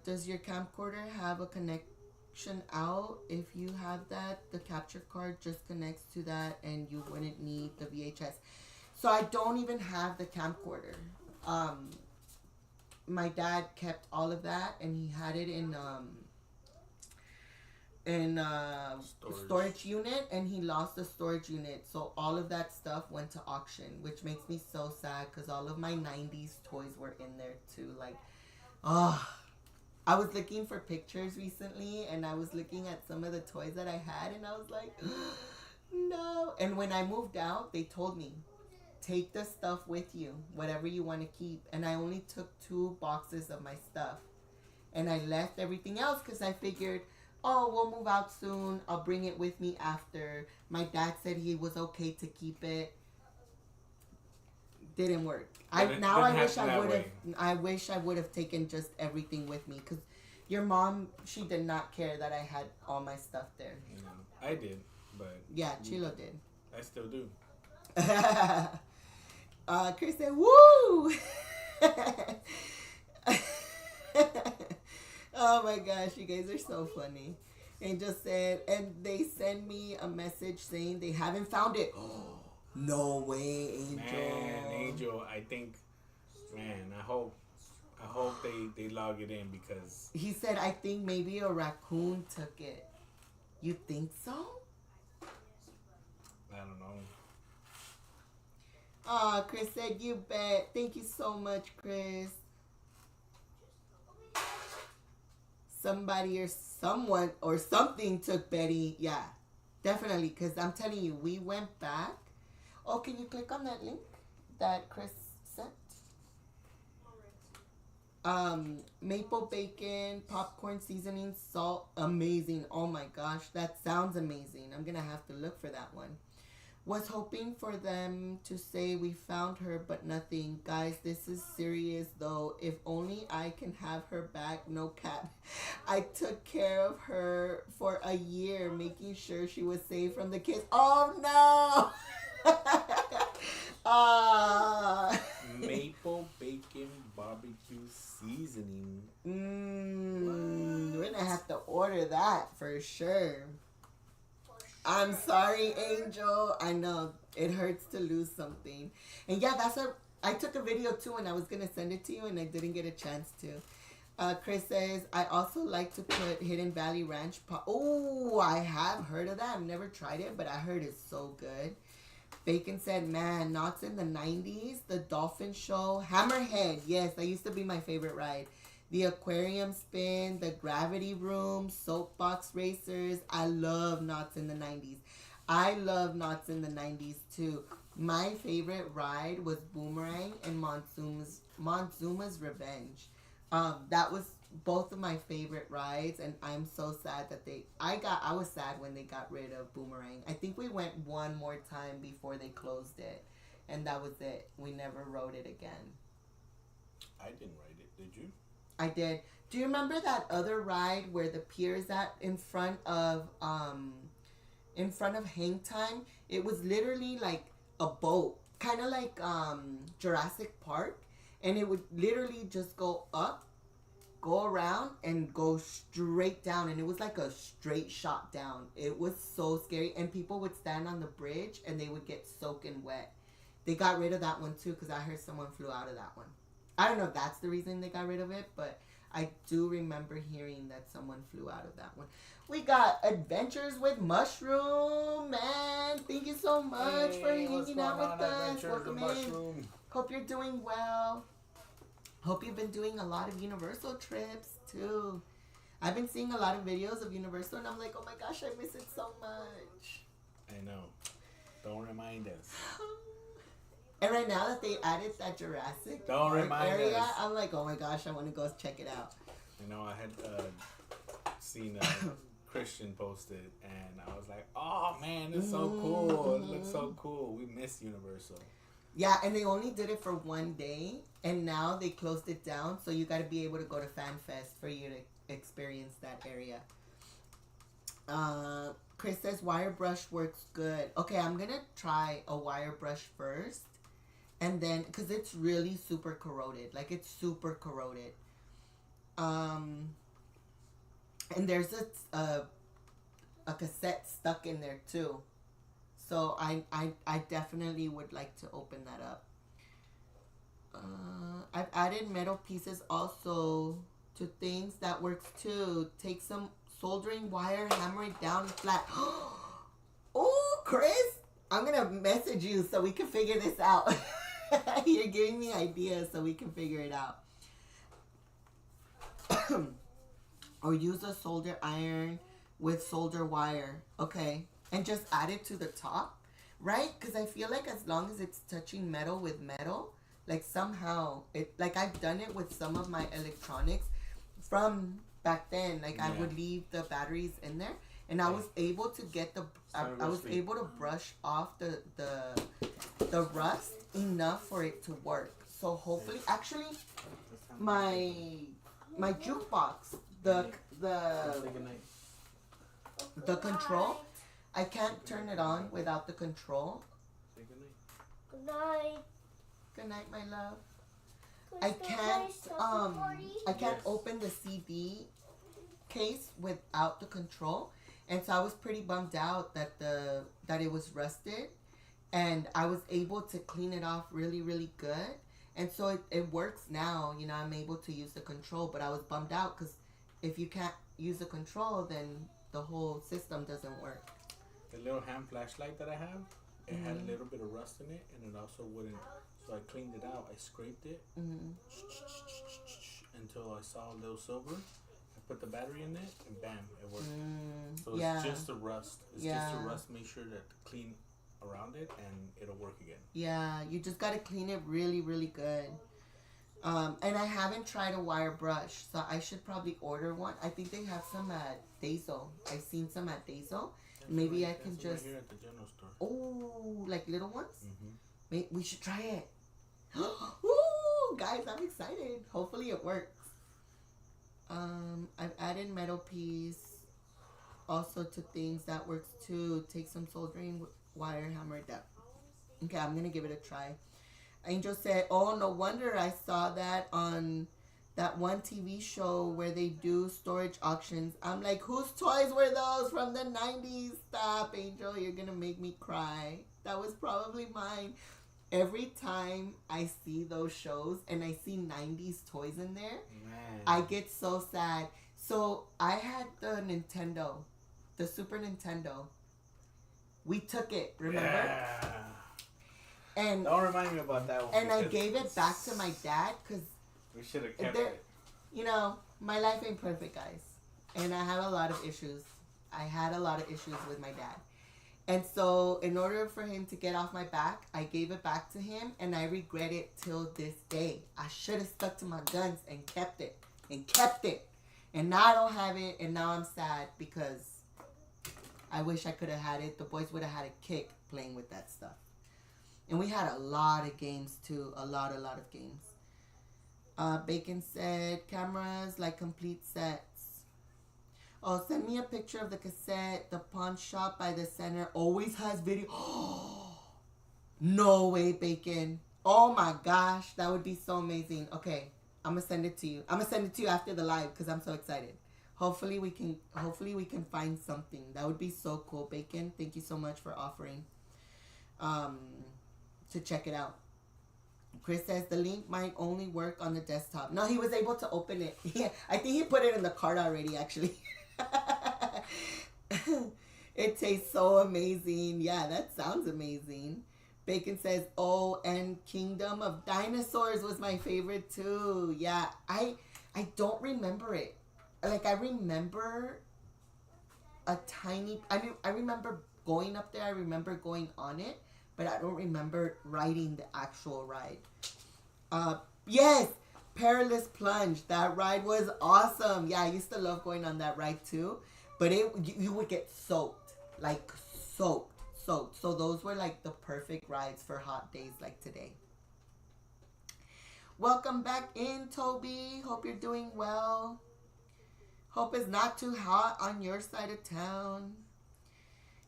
Does your camcorder have a connection out? If you have that, the capture card just connects to that and you wouldn't need the VHS. So I don't even have the camcorder. My dad kept all of that, and he had it in storage unit, and he lost the storage unit, so all of that stuff went to auction, which makes me so sad, because all of my 90s toys were in there too. Like, I was looking for pictures recently, and I was looking at some of the toys that I had, and I was like, no. And when I moved out, they told me, take the stuff with you, whatever you want to keep. And I only took 2 boxes of my stuff, and I left everything else, because I figured, oh, we'll move out soon, I'll bring it with me after. My dad said he was okay to keep it. Didn't work. I wish I would have taken just everything with me, because your mom, she did not care that I had all my stuff there. I did, but yeah, Chilo did. I still do. Chris said, woo! Oh my gosh, you guys are so funny. Angel said, and they send me a message saying they haven't found it. No way, Angel. Man, Angel, I think, man, I hope they log it in because He said, I think maybe a raccoon took it. You think so? I don't know. Aw, Chris said, you bet. Thank you so much, Chris. Somebody or someone or something took Betty. Yeah, definitely. Because I'm telling you, we went back. Oh, can you click on that link that Chris sent? Maple bacon, popcorn seasoning, salt. Amazing. Oh my gosh, that sounds amazing. I'm going to have to look for that one. Was hoping for them to say we found her, but nothing. Guys, this is serious though. If only I can have her back. No cap. I took care of her for a year, making sure she was safe from the kids. Oh no! Maple bacon barbecue seasoning. We're gonna have to order that for sure. I'm sorry, Angel. I know it hurts to lose something. And yeah, I took a video too and I was going to send it to you and I didn't get a chance to. Chris says, I also like to put Hidden Valley Ranch. Oh, I have heard of that. I've never tried it, but I heard it's so good. Bacon said, man, Knots in the 90s, the Dolphin Show, Hammerhead. Yes, that used to be my favorite ride. The aquarium spin, the gravity room, soapbox racers. I love Knots in the 90s. I love Knots in the 90s too. My favorite ride was Boomerang and Monzuma's Revenge. That was both of my favorite rides, and I'm so sad that I was sad when they got rid of Boomerang. I think we went one more time before they closed it, and that was it. We never rode it again. I didn't ride it. Did you? I did. Do you remember that other ride where the pier is at in front of Hang Time? It was literally like a boat, kind of like Jurassic Park, and it would literally just go up, go around, and go straight down, and it was like a straight shot down. It was so scary, and people would stand on the bridge and they would get soaking wet. They got rid of that one too because I heard someone flew out of that one. I don't know if that's the reason they got rid of it, but I do remember hearing that someone flew out of that one. We got Adventures with Mushroom, man. Thank you so much for hanging out with us. Welcome in. Hope you're doing well. Hope you've been doing a lot of Universal trips, too. I've been seeing a lot of videos of Universal, and I'm like, oh my gosh, I miss it so much. I know. Don't remind us. And right now that they added that Jurassic Don't Park remind area, us. I'm like, oh my gosh, I want to go check it out. You know, I had seen Christian posted, and I was like, oh man, it's so cool. It looks so cool. We miss Universal. Yeah, and they only did it for one day, and now they closed it down, so you got to be able to go to FanFest for you to experience that area. Chris says wire brush works good. Okay, I'm going to try a wire brush first. And then, because it's really super corroded. Like, it's super corroded. And there's a cassette stuck in there, too. So, I definitely would like to open that up. I've added metal pieces also to things. That works, too. Take some soldering wire, hammer it down flat. Oh, Chris! I'm going to message you so we can figure this out. You're giving me ideas so we can figure it out. Or use a solder iron with solder wire. Okay. And just add it to the top. Right? Because I feel like as long as it's touching metal with metal, like somehow, like I've done it with some of my electronics from back then. Like I would leave the batteries in there. And I was able to get I was able to brush off the rust enough for it to work. So hopefully, actually, my jukebox, the control, I can't turn it on without the control. Good night. Good night, my love. I can't open the CD case without the control, and so I was pretty bummed out that it was rusted, and I was able to clean it off really, really good. And so it works now. You know, I'm able to use the control, but I was bummed out because if you can't use the control, then the whole system doesn't work. The little hand flashlight that I have, it had a little bit of rust in it, and it also wouldn't. So I cleaned it out. I scraped it until I saw a little silver. I put the battery in it, and bam, it worked. So it's just the rust. It's just the rust. Make sure that clean around it, and it'll work again. Yeah, you just gotta clean it really, really good. And I haven't tried a wire brush, so I should probably order one. I think they have some at Dazo. I've seen some at Dazo. Maybe I can just. Right here at the general store. Oh, like little ones? Mm-hmm. We should try it. Ooh, guys, I'm excited. Hopefully it works. I've added metal piece also to things. That works too. Take some soldering wire, hammer it down. Okay, I'm gonna give it a try. Angel said, oh, no wonder I saw that on that one TV show where they do storage auctions. I'm like, whose toys were those from the 90s? Stop, Angel. You're going to make me cry. That was probably mine. Every time I see those shows and I see 90s toys in there, I get so sad. So I had the Nintendo, the Super Nintendo. We took it, remember? Yeah. And don't remind me about that one. And I gave it back to my dad because we should have kept it. You know, my life ain't perfect, guys. And I have a lot of issues. I had a lot of issues with my dad. And so in order for him to get off my back, I gave it back to him. And I regret it till this day. I should have stuck to my guns and kept it. And now I don't have it. And now I'm sad because I wish I could have had it. The boys would have had a kick playing with that stuff. And we had a lot of games too. A lot of games. Bacon said, cameras like complete sets. Oh, send me a picture of the cassette. The pawn shop by the center always has video. No way, Bacon. Oh my gosh. That would be so amazing. Okay. I'm going to send it to you. I'm going to send it to you after the live because I'm so excited. Hopefully we can find something. That would be so cool, Bacon. Thank you so much for offering. To check it out. Chris says the link might only work on the desktop. No, he was able to open it. Yeah, I think he put it in the cart already, actually. It tastes so amazing. Yeah, that sounds amazing. Bacon says, oh, and Kingdom of Dinosaurs was my favorite too. Yeah, I don't remember it. Like, I remember a tiny... I remember going up there. I remember going on it. But I don't remember riding the actual ride. Yes, Perilous Plunge. That ride was awesome. Yeah, I used to love going on that ride too. But you would get soaked. Like, soaked. So those were like the perfect rides for hot days like today. Welcome back in, Toby. Hope you're doing well. Hope it's not too hot on your side of town.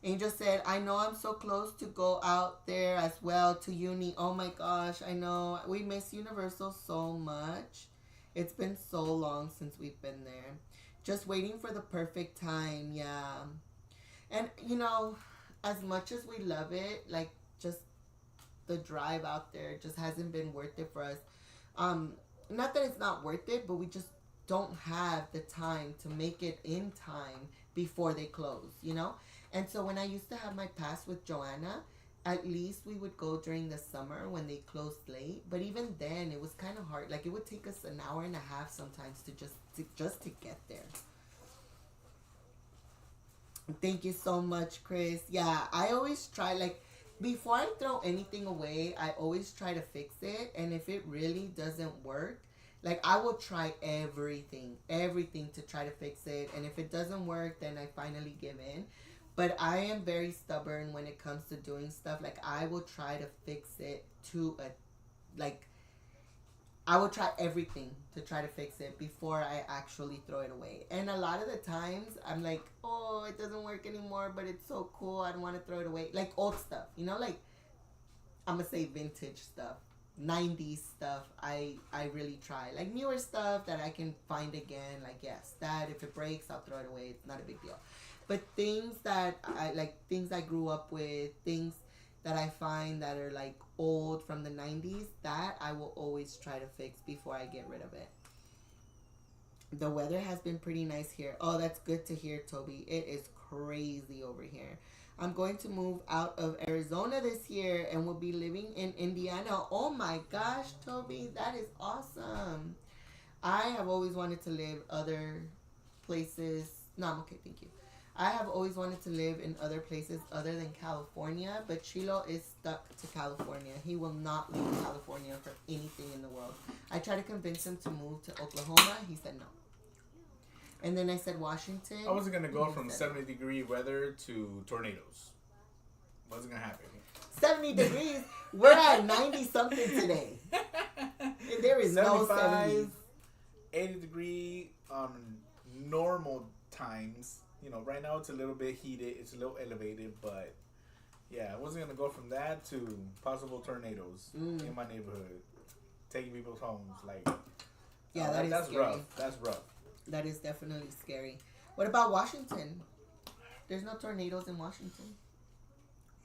Angel said, I know I'm so close to go out there as well to uni. Oh my gosh, I know. We miss Universal so much. It's been so long since we've been there. Just waiting for the perfect time, yeah. And, you know, as much as we love it, like, just the drive out there just hasn't been worth it for us. Not that it's not worth it, but we just don't have the time to make it in time before they close, you know? And so when I used to have my pass with Joanna, at least we would go during the summer when they closed late. But even then, it was kind of hard. Like, it would take us an hour and a half sometimes to get there. Thank you so much, Chris. Yeah, I always try, like, before I throw anything away, I always try to fix it. And if it really doesn't work, like, I will try everything to try to fix it. And if it doesn't work, then I finally give in. But I am very stubborn when it comes to doing stuff. Like, I will try to fix it I will try everything to try to fix it before I actually throw it away. And a lot of the times, I'm like, oh, it doesn't work anymore, but it's so cool. I don't want to throw it away. Like, old stuff, you know? Like, I'm going to say vintage stuff. 90s stuff, I really try. Like newer stuff that I can find again, like yes, that if it breaks, I'll throw it away. It's not a big deal. But things that I like, things I grew up with, things that I find that are like old from the 90s, that I will always try to fix before I get rid of it. The weather has been pretty nice here. Oh, that's good to hear, Toby. It is crazy over here. I'm going to move out of Arizona this year and will be living in Indiana. Oh my gosh, Toby, that is awesome. I have always wanted to live other places. No, I'm okay, thank you. I have always wanted to live in other places other than California, but Chilo is stuck to California. He will not leave California for anything in the world. I tried to convince him to move to Oklahoma. He said no. And then I said Washington. I wasn't gonna go from 70-degree weather to tornadoes. Wasn't gonna happen. 70 degrees. We're at 90 something today. There is no 70s. 80-degree normal times. You know, right now it's a little bit heated. It's a little elevated, but yeah, I wasn't gonna go from that to possible tornadoes in my neighborhood, taking people's homes. Like, yeah, that's scary. rough. That's rough. That is definitely scary. What about Washington? There's no tornadoes in Washington.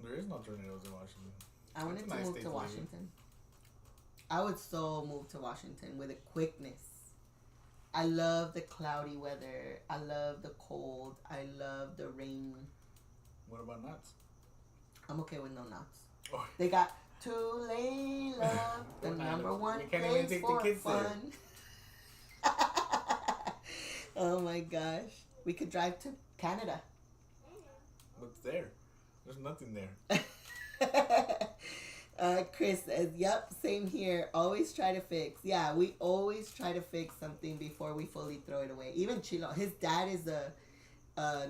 There is no tornadoes in Washington. I wanted to move to Washington. I would so move to Washington with a quickness. I love the cloudy weather. I love the cold. I love the rain. What about nuts? I'm okay with no nuts. Oh. They got Tulalila, the number one you can't even place take for the kids fun. Oh my gosh. We could drive to Canada. What's there? There's nothing there. Chris says, yep, same here. Always try to fix. Yeah, we always try to fix something before we fully throw it away. Even Chilo, his dad is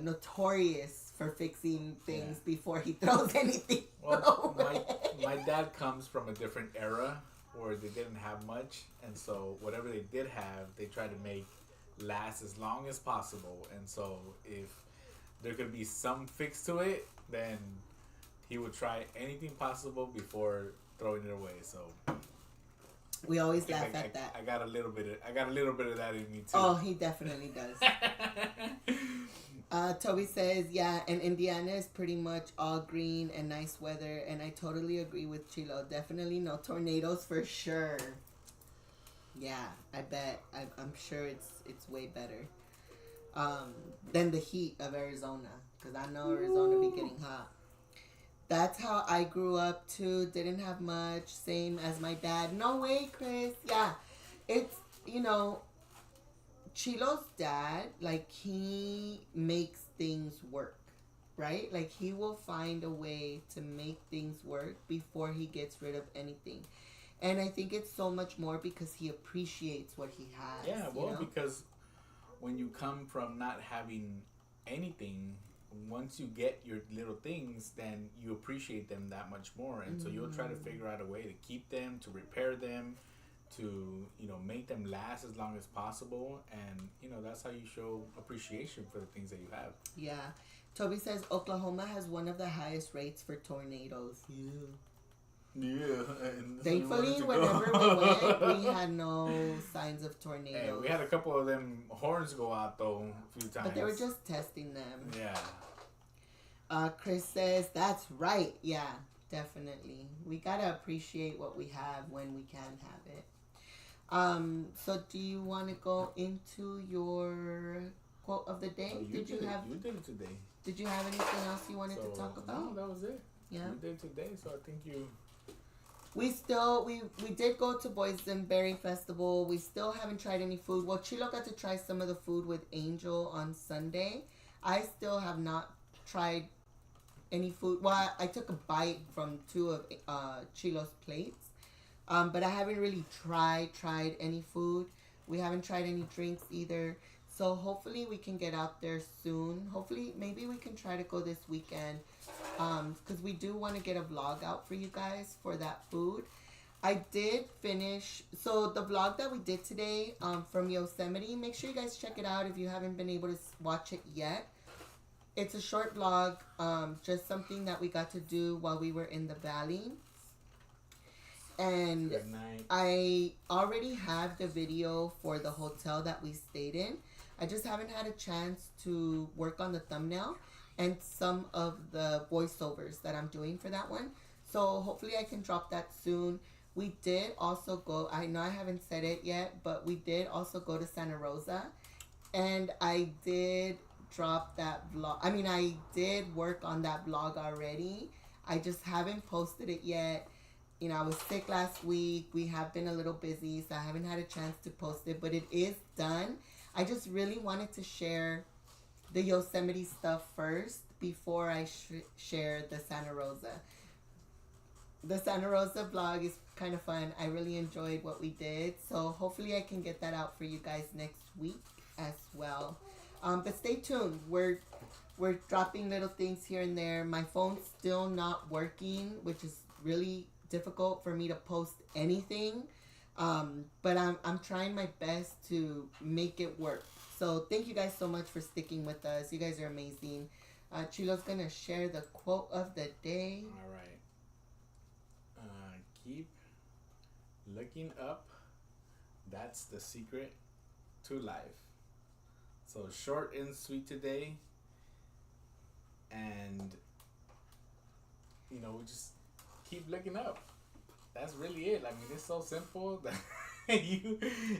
notorious for fixing things before he throws anything Well, away. my dad comes from a different era where they didn't have much, and so whatever they did have, they tried to make last as long as possible. And so if there could be some fix to it, then he would try anything possible before throwing it away. So We always laugh at that. I got a little bit of that in me too. Oh, he definitely does. Toby says, yeah, and Indiana is pretty much all green and nice weather, and I totally agree with Chilo. Definitely no tornadoes for sure. Yeah, I bet. I'm sure it's way better than the heat of Arizona, because I know Arizona be getting hot. That's how I grew up too. Didn't have much. Same as my dad. No way, Chris. Yeah, it's, Chilo's dad, like, he makes things work, right? Like, he will find a way to make things work before he gets rid of anything. And I think it's so much more because he appreciates what he has. Yeah, well, because when you come from not having anything, once you get your little things, then you appreciate them that much more. And so you'll try to figure out a way to keep them, to repair them, to, make them last as long as possible. And, that's how you show appreciation for the things that you have. Yeah. Toby says Oklahoma has one of the highest rates for tornadoes. Yeah. Thankfully, whenever we went, we had no signs of tornadoes. Hey, we had a couple of them horns go out, though, a few times. But they were just testing them. Yeah. Chris says, that's right. Yeah, definitely. We got to appreciate what we have when we can have it. So do you want to go into your quote of the day? Oh, you did it today. Did you have anything else you wanted to talk about? No, that was it. Yeah. You did it today, so I think you... We did go to Boysenberry Festival. We still haven't tried any food. Well, Chilo got to try some of the food with Angel on Sunday. I still have not tried any food. Well, I took a bite from two of Chilo's plates. But I haven't really tried any food. We haven't tried any drinks either. So hopefully we can get out there soon. Hopefully, maybe we can try to go this weekend. Because we do want to get a vlog out for you guys for that food. I did finish. So the vlog that we did today from Yosemite, make sure you guys check it out if you haven't been able to watch it yet. It's a short vlog. Just something that we got to do while we were in the valley. And Good night. I already have the video for the hotel that we stayed in. I just haven't had a chance to work on the thumbnail and some of the voiceovers that I'm doing for that one. So hopefully I can drop that soon. We did also go, I know I haven't said it yet, but we did also go to Santa Rosa. And I did drop that vlog. I mean, I did work on that vlog already. I just haven't posted it yet. You know, I was sick last week. We have been a little busy, so I haven't had a chance to post it, but it is done. I just really wanted to share the Yosemite stuff first before I share the Santa Rosa. The Santa Rosa vlog is kind of fun. I really enjoyed what we did, so hopefully I can get that out for you guys next week as well. But stay tuned. We're dropping little things here and there. My phone's still not working, which is really difficult for me to post anything. But I'm trying my best to make it work. So thank you guys so much for sticking with us. You guys are amazing. Chilo's gonna share the quote of the day. All right. Keep looking up. That's the secret to life. So short and sweet today. And, you know, we just keep looking up. That's really it. I mean, it's so simple that you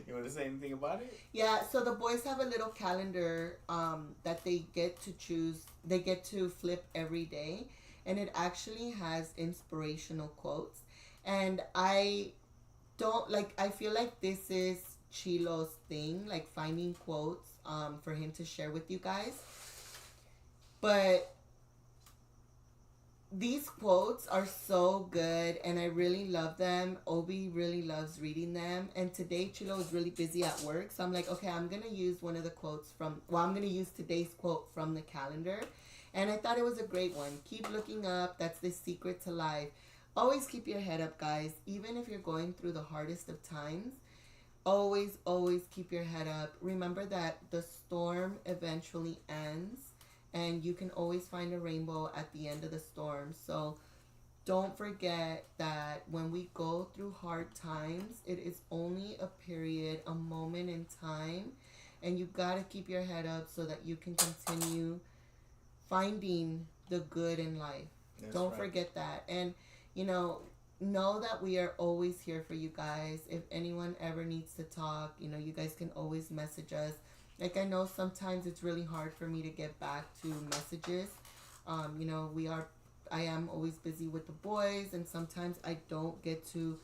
want to say anything about it? Yeah, so the boys have a little calendar that they get to choose. They get to flip every day. And it actually has inspirational quotes. And I feel like this is Chilo's thing, like finding quotes for him to share with you guys. But these quotes are so good and I really love them. Obi really loves reading them. And today Chilo was really busy at work. So I'm like, okay, I'm going to use one of the quotes I'm going to use today's quote from the calendar. And I thought it was a great one. Keep looking up. That's the secret to life. Always keep your head up, guys. Even if you're going through the hardest of times, always, always keep your head up. Remember that the storm eventually ends and you can always find a rainbow at the end of the storm. So don't forget that when we go through hard times, it is only a period, a moment in time. And you got to keep your head up so that you can continue finding the good in life. Don't forget that. And you know that we are always here for you guys. If anyone ever needs to talk, you guys can always message us. Like, I know sometimes it's really hard for me to get back to messages. I am always busy with the boys, and sometimes I don't get to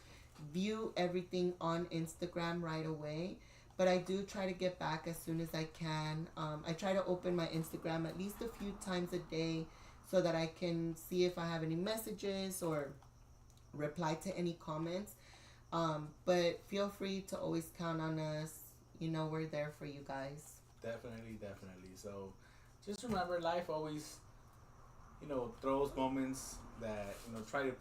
view everything on Instagram right away. But I do try to get back as soon as I can. I try to open my Instagram at least a few times a day so that I can see if I have any messages or reply to any comments. But feel free to always count on us. We're there for you guys. Definitely. So just remember, life always, throws moments that, try to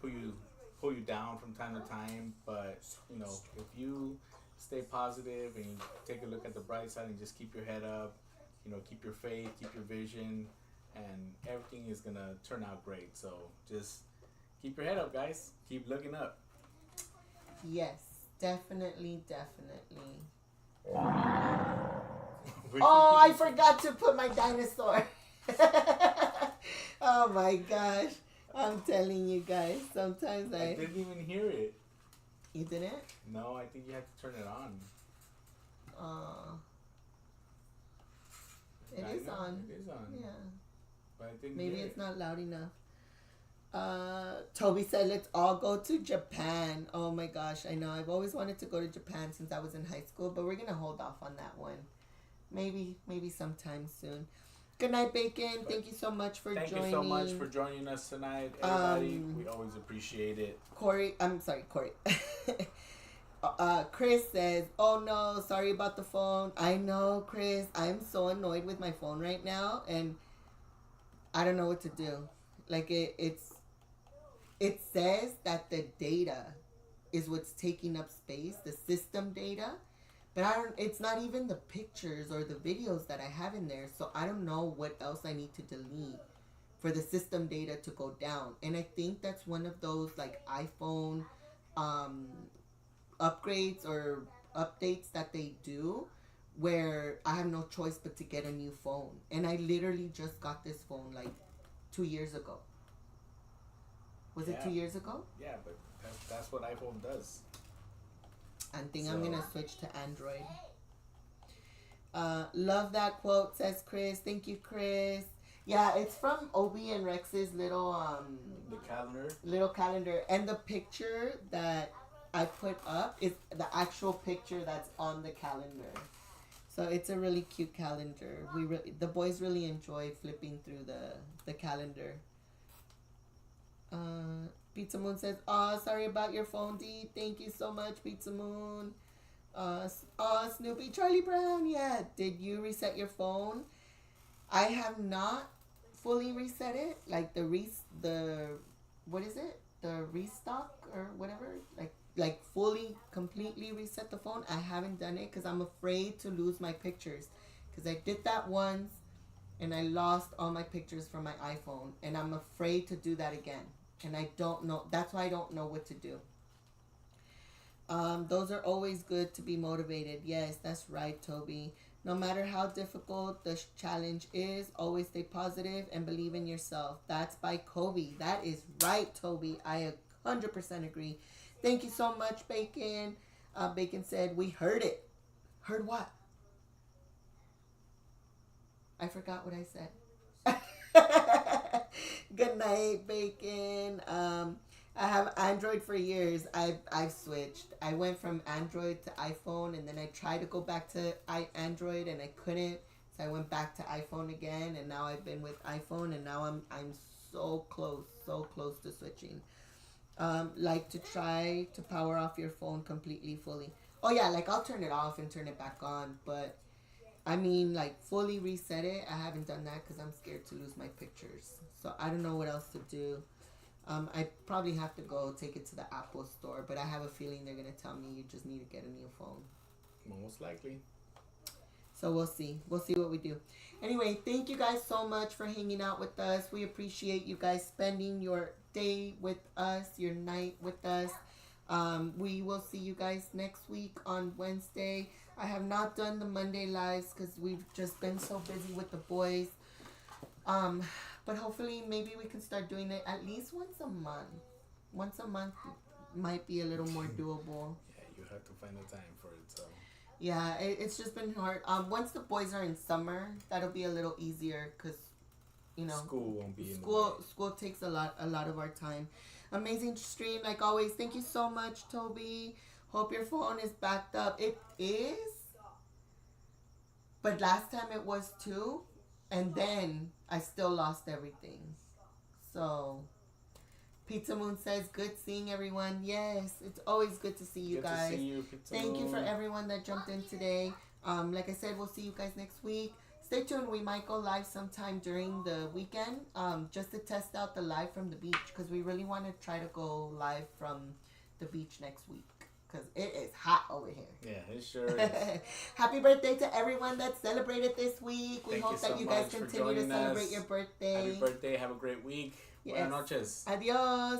pull you down from time to time. But, if you stay positive and you take a look at the bright side and just keep your head up, keep your faith, keep your vision, and everything is going to turn out great. So just keep your head up, guys. Keep looking up. Yes, definitely. Oh, I forgot to put my dinosaur. Oh my gosh. I'm telling you guys, sometimes I didn't even hear it. You didn't? No, I think you have to turn it on. It is on. It is on. Yeah. But I didn't Maybe hear it's it. not loud enough. Toby said, let's all go to Japan. Oh my gosh, I know. I've always wanted to go to Japan since I was in high school, but we're going to hold off on that one. Maybe sometime soon. Good night, Bacon. Thank you so much for joining. Thank you so much for joining us tonight, everybody. We always appreciate it. Corey. Chris says, oh no, sorry about the phone. I know, Chris. I'm so annoyed with my phone right now, and I don't know what to do. Like, it says that the data is what's taking up space, the system data. But it's not even the pictures or the videos that I have in there. So I don't know what else I need to delete for the system data to go down. And I think that's one of those like iPhone upgrades or updates that they do where I have no choice but to get a new phone. And I literally just got this phone like 2 years ago. Was it 2 years ago? Yeah, but that's what iPhone does. I think I'm gonna switch to Android. Love that quote, says Chris. Thank you, Chris. Yeah, it's from Obi and Rex's little the calendar. Little calendar, and the picture that I put up is the actual picture that's on the calendar. So it's a really cute calendar. The boys really enjoy flipping through the calendar. Pizza Moon says, "Oh, sorry about your phone, D. Thank you so much, Pizza Moon." Snoopy Charlie Brown. Yeah, did you reset your phone? I have not fully reset it. Like what is it? The restock or whatever. Like fully, completely reset the phone. I haven't done it because I'm afraid to lose my pictures. Because I did that once, and I lost all my pictures from my iPhone, and I'm afraid to do that again. And I don't know. That's why I don't know what to do. Those are always good to be motivated. Yes, that's right, Toby. No matter how difficult the challenge is, always stay positive and believe in yourself. That's by Kobe. That is right, Toby. I 100% agree. Thank you so much, Bacon. Bacon said, we heard it. Heard what? I forgot what I said. Good night, Bacon. I have Android for years. I've switched. I went from Android to iPhone, and then I tried to go back to Android, and I couldn't. So I went back to iPhone again, and now I've been with iPhone, and now I'm so close to switching. Like to try to power off your phone completely, fully. Oh yeah, like I'll turn it off and turn it back on, but I mean like fully reset it. I haven't done that because I'm scared to lose my pictures. So I don't know what else to do. I probably have to go take it to the Apple store, but I have a feeling they're gonna tell me you just need to get a new phone. Most likely. So we'll see. We'll see what we do. Anyway, thank you guys so much for hanging out with us. We appreciate you guys spending your day with us, your night with us. We will see you guys next week on Wednesday. I have not done the Monday lives because we've just been so busy with the boys. But hopefully maybe we can start doing it at least once a month. Once a month might be a little more doable. Yeah, you have to find the time for it, so. Yeah, it's just been hard. Once the boys are in summer, that'll be a little easier because, you know, school won't be in school takes a lot of our time. Amazing stream like always. Thank you so much, Toby. Hope your phone is backed up. It is, but last time it was too, and then I still lost everything. So Pizza Moon says, good seeing everyone. Yes, it's always good to see you good guys. To see you, Pizza Thank Moon. you for everyone that jumped in today. Like I said, we'll see you guys next week. Stay tuned. We might go live sometime during the weekend just to test out the live from the beach because we really want to try to go live from the beach next week because it is hot over here. Yeah, it sure is. Happy birthday to everyone that celebrated this week. We Thank hope you that so you guys much for continue to joining celebrate us. your birthday. Happy birthday. Have a great week. Yes. Buenas noches. Adios.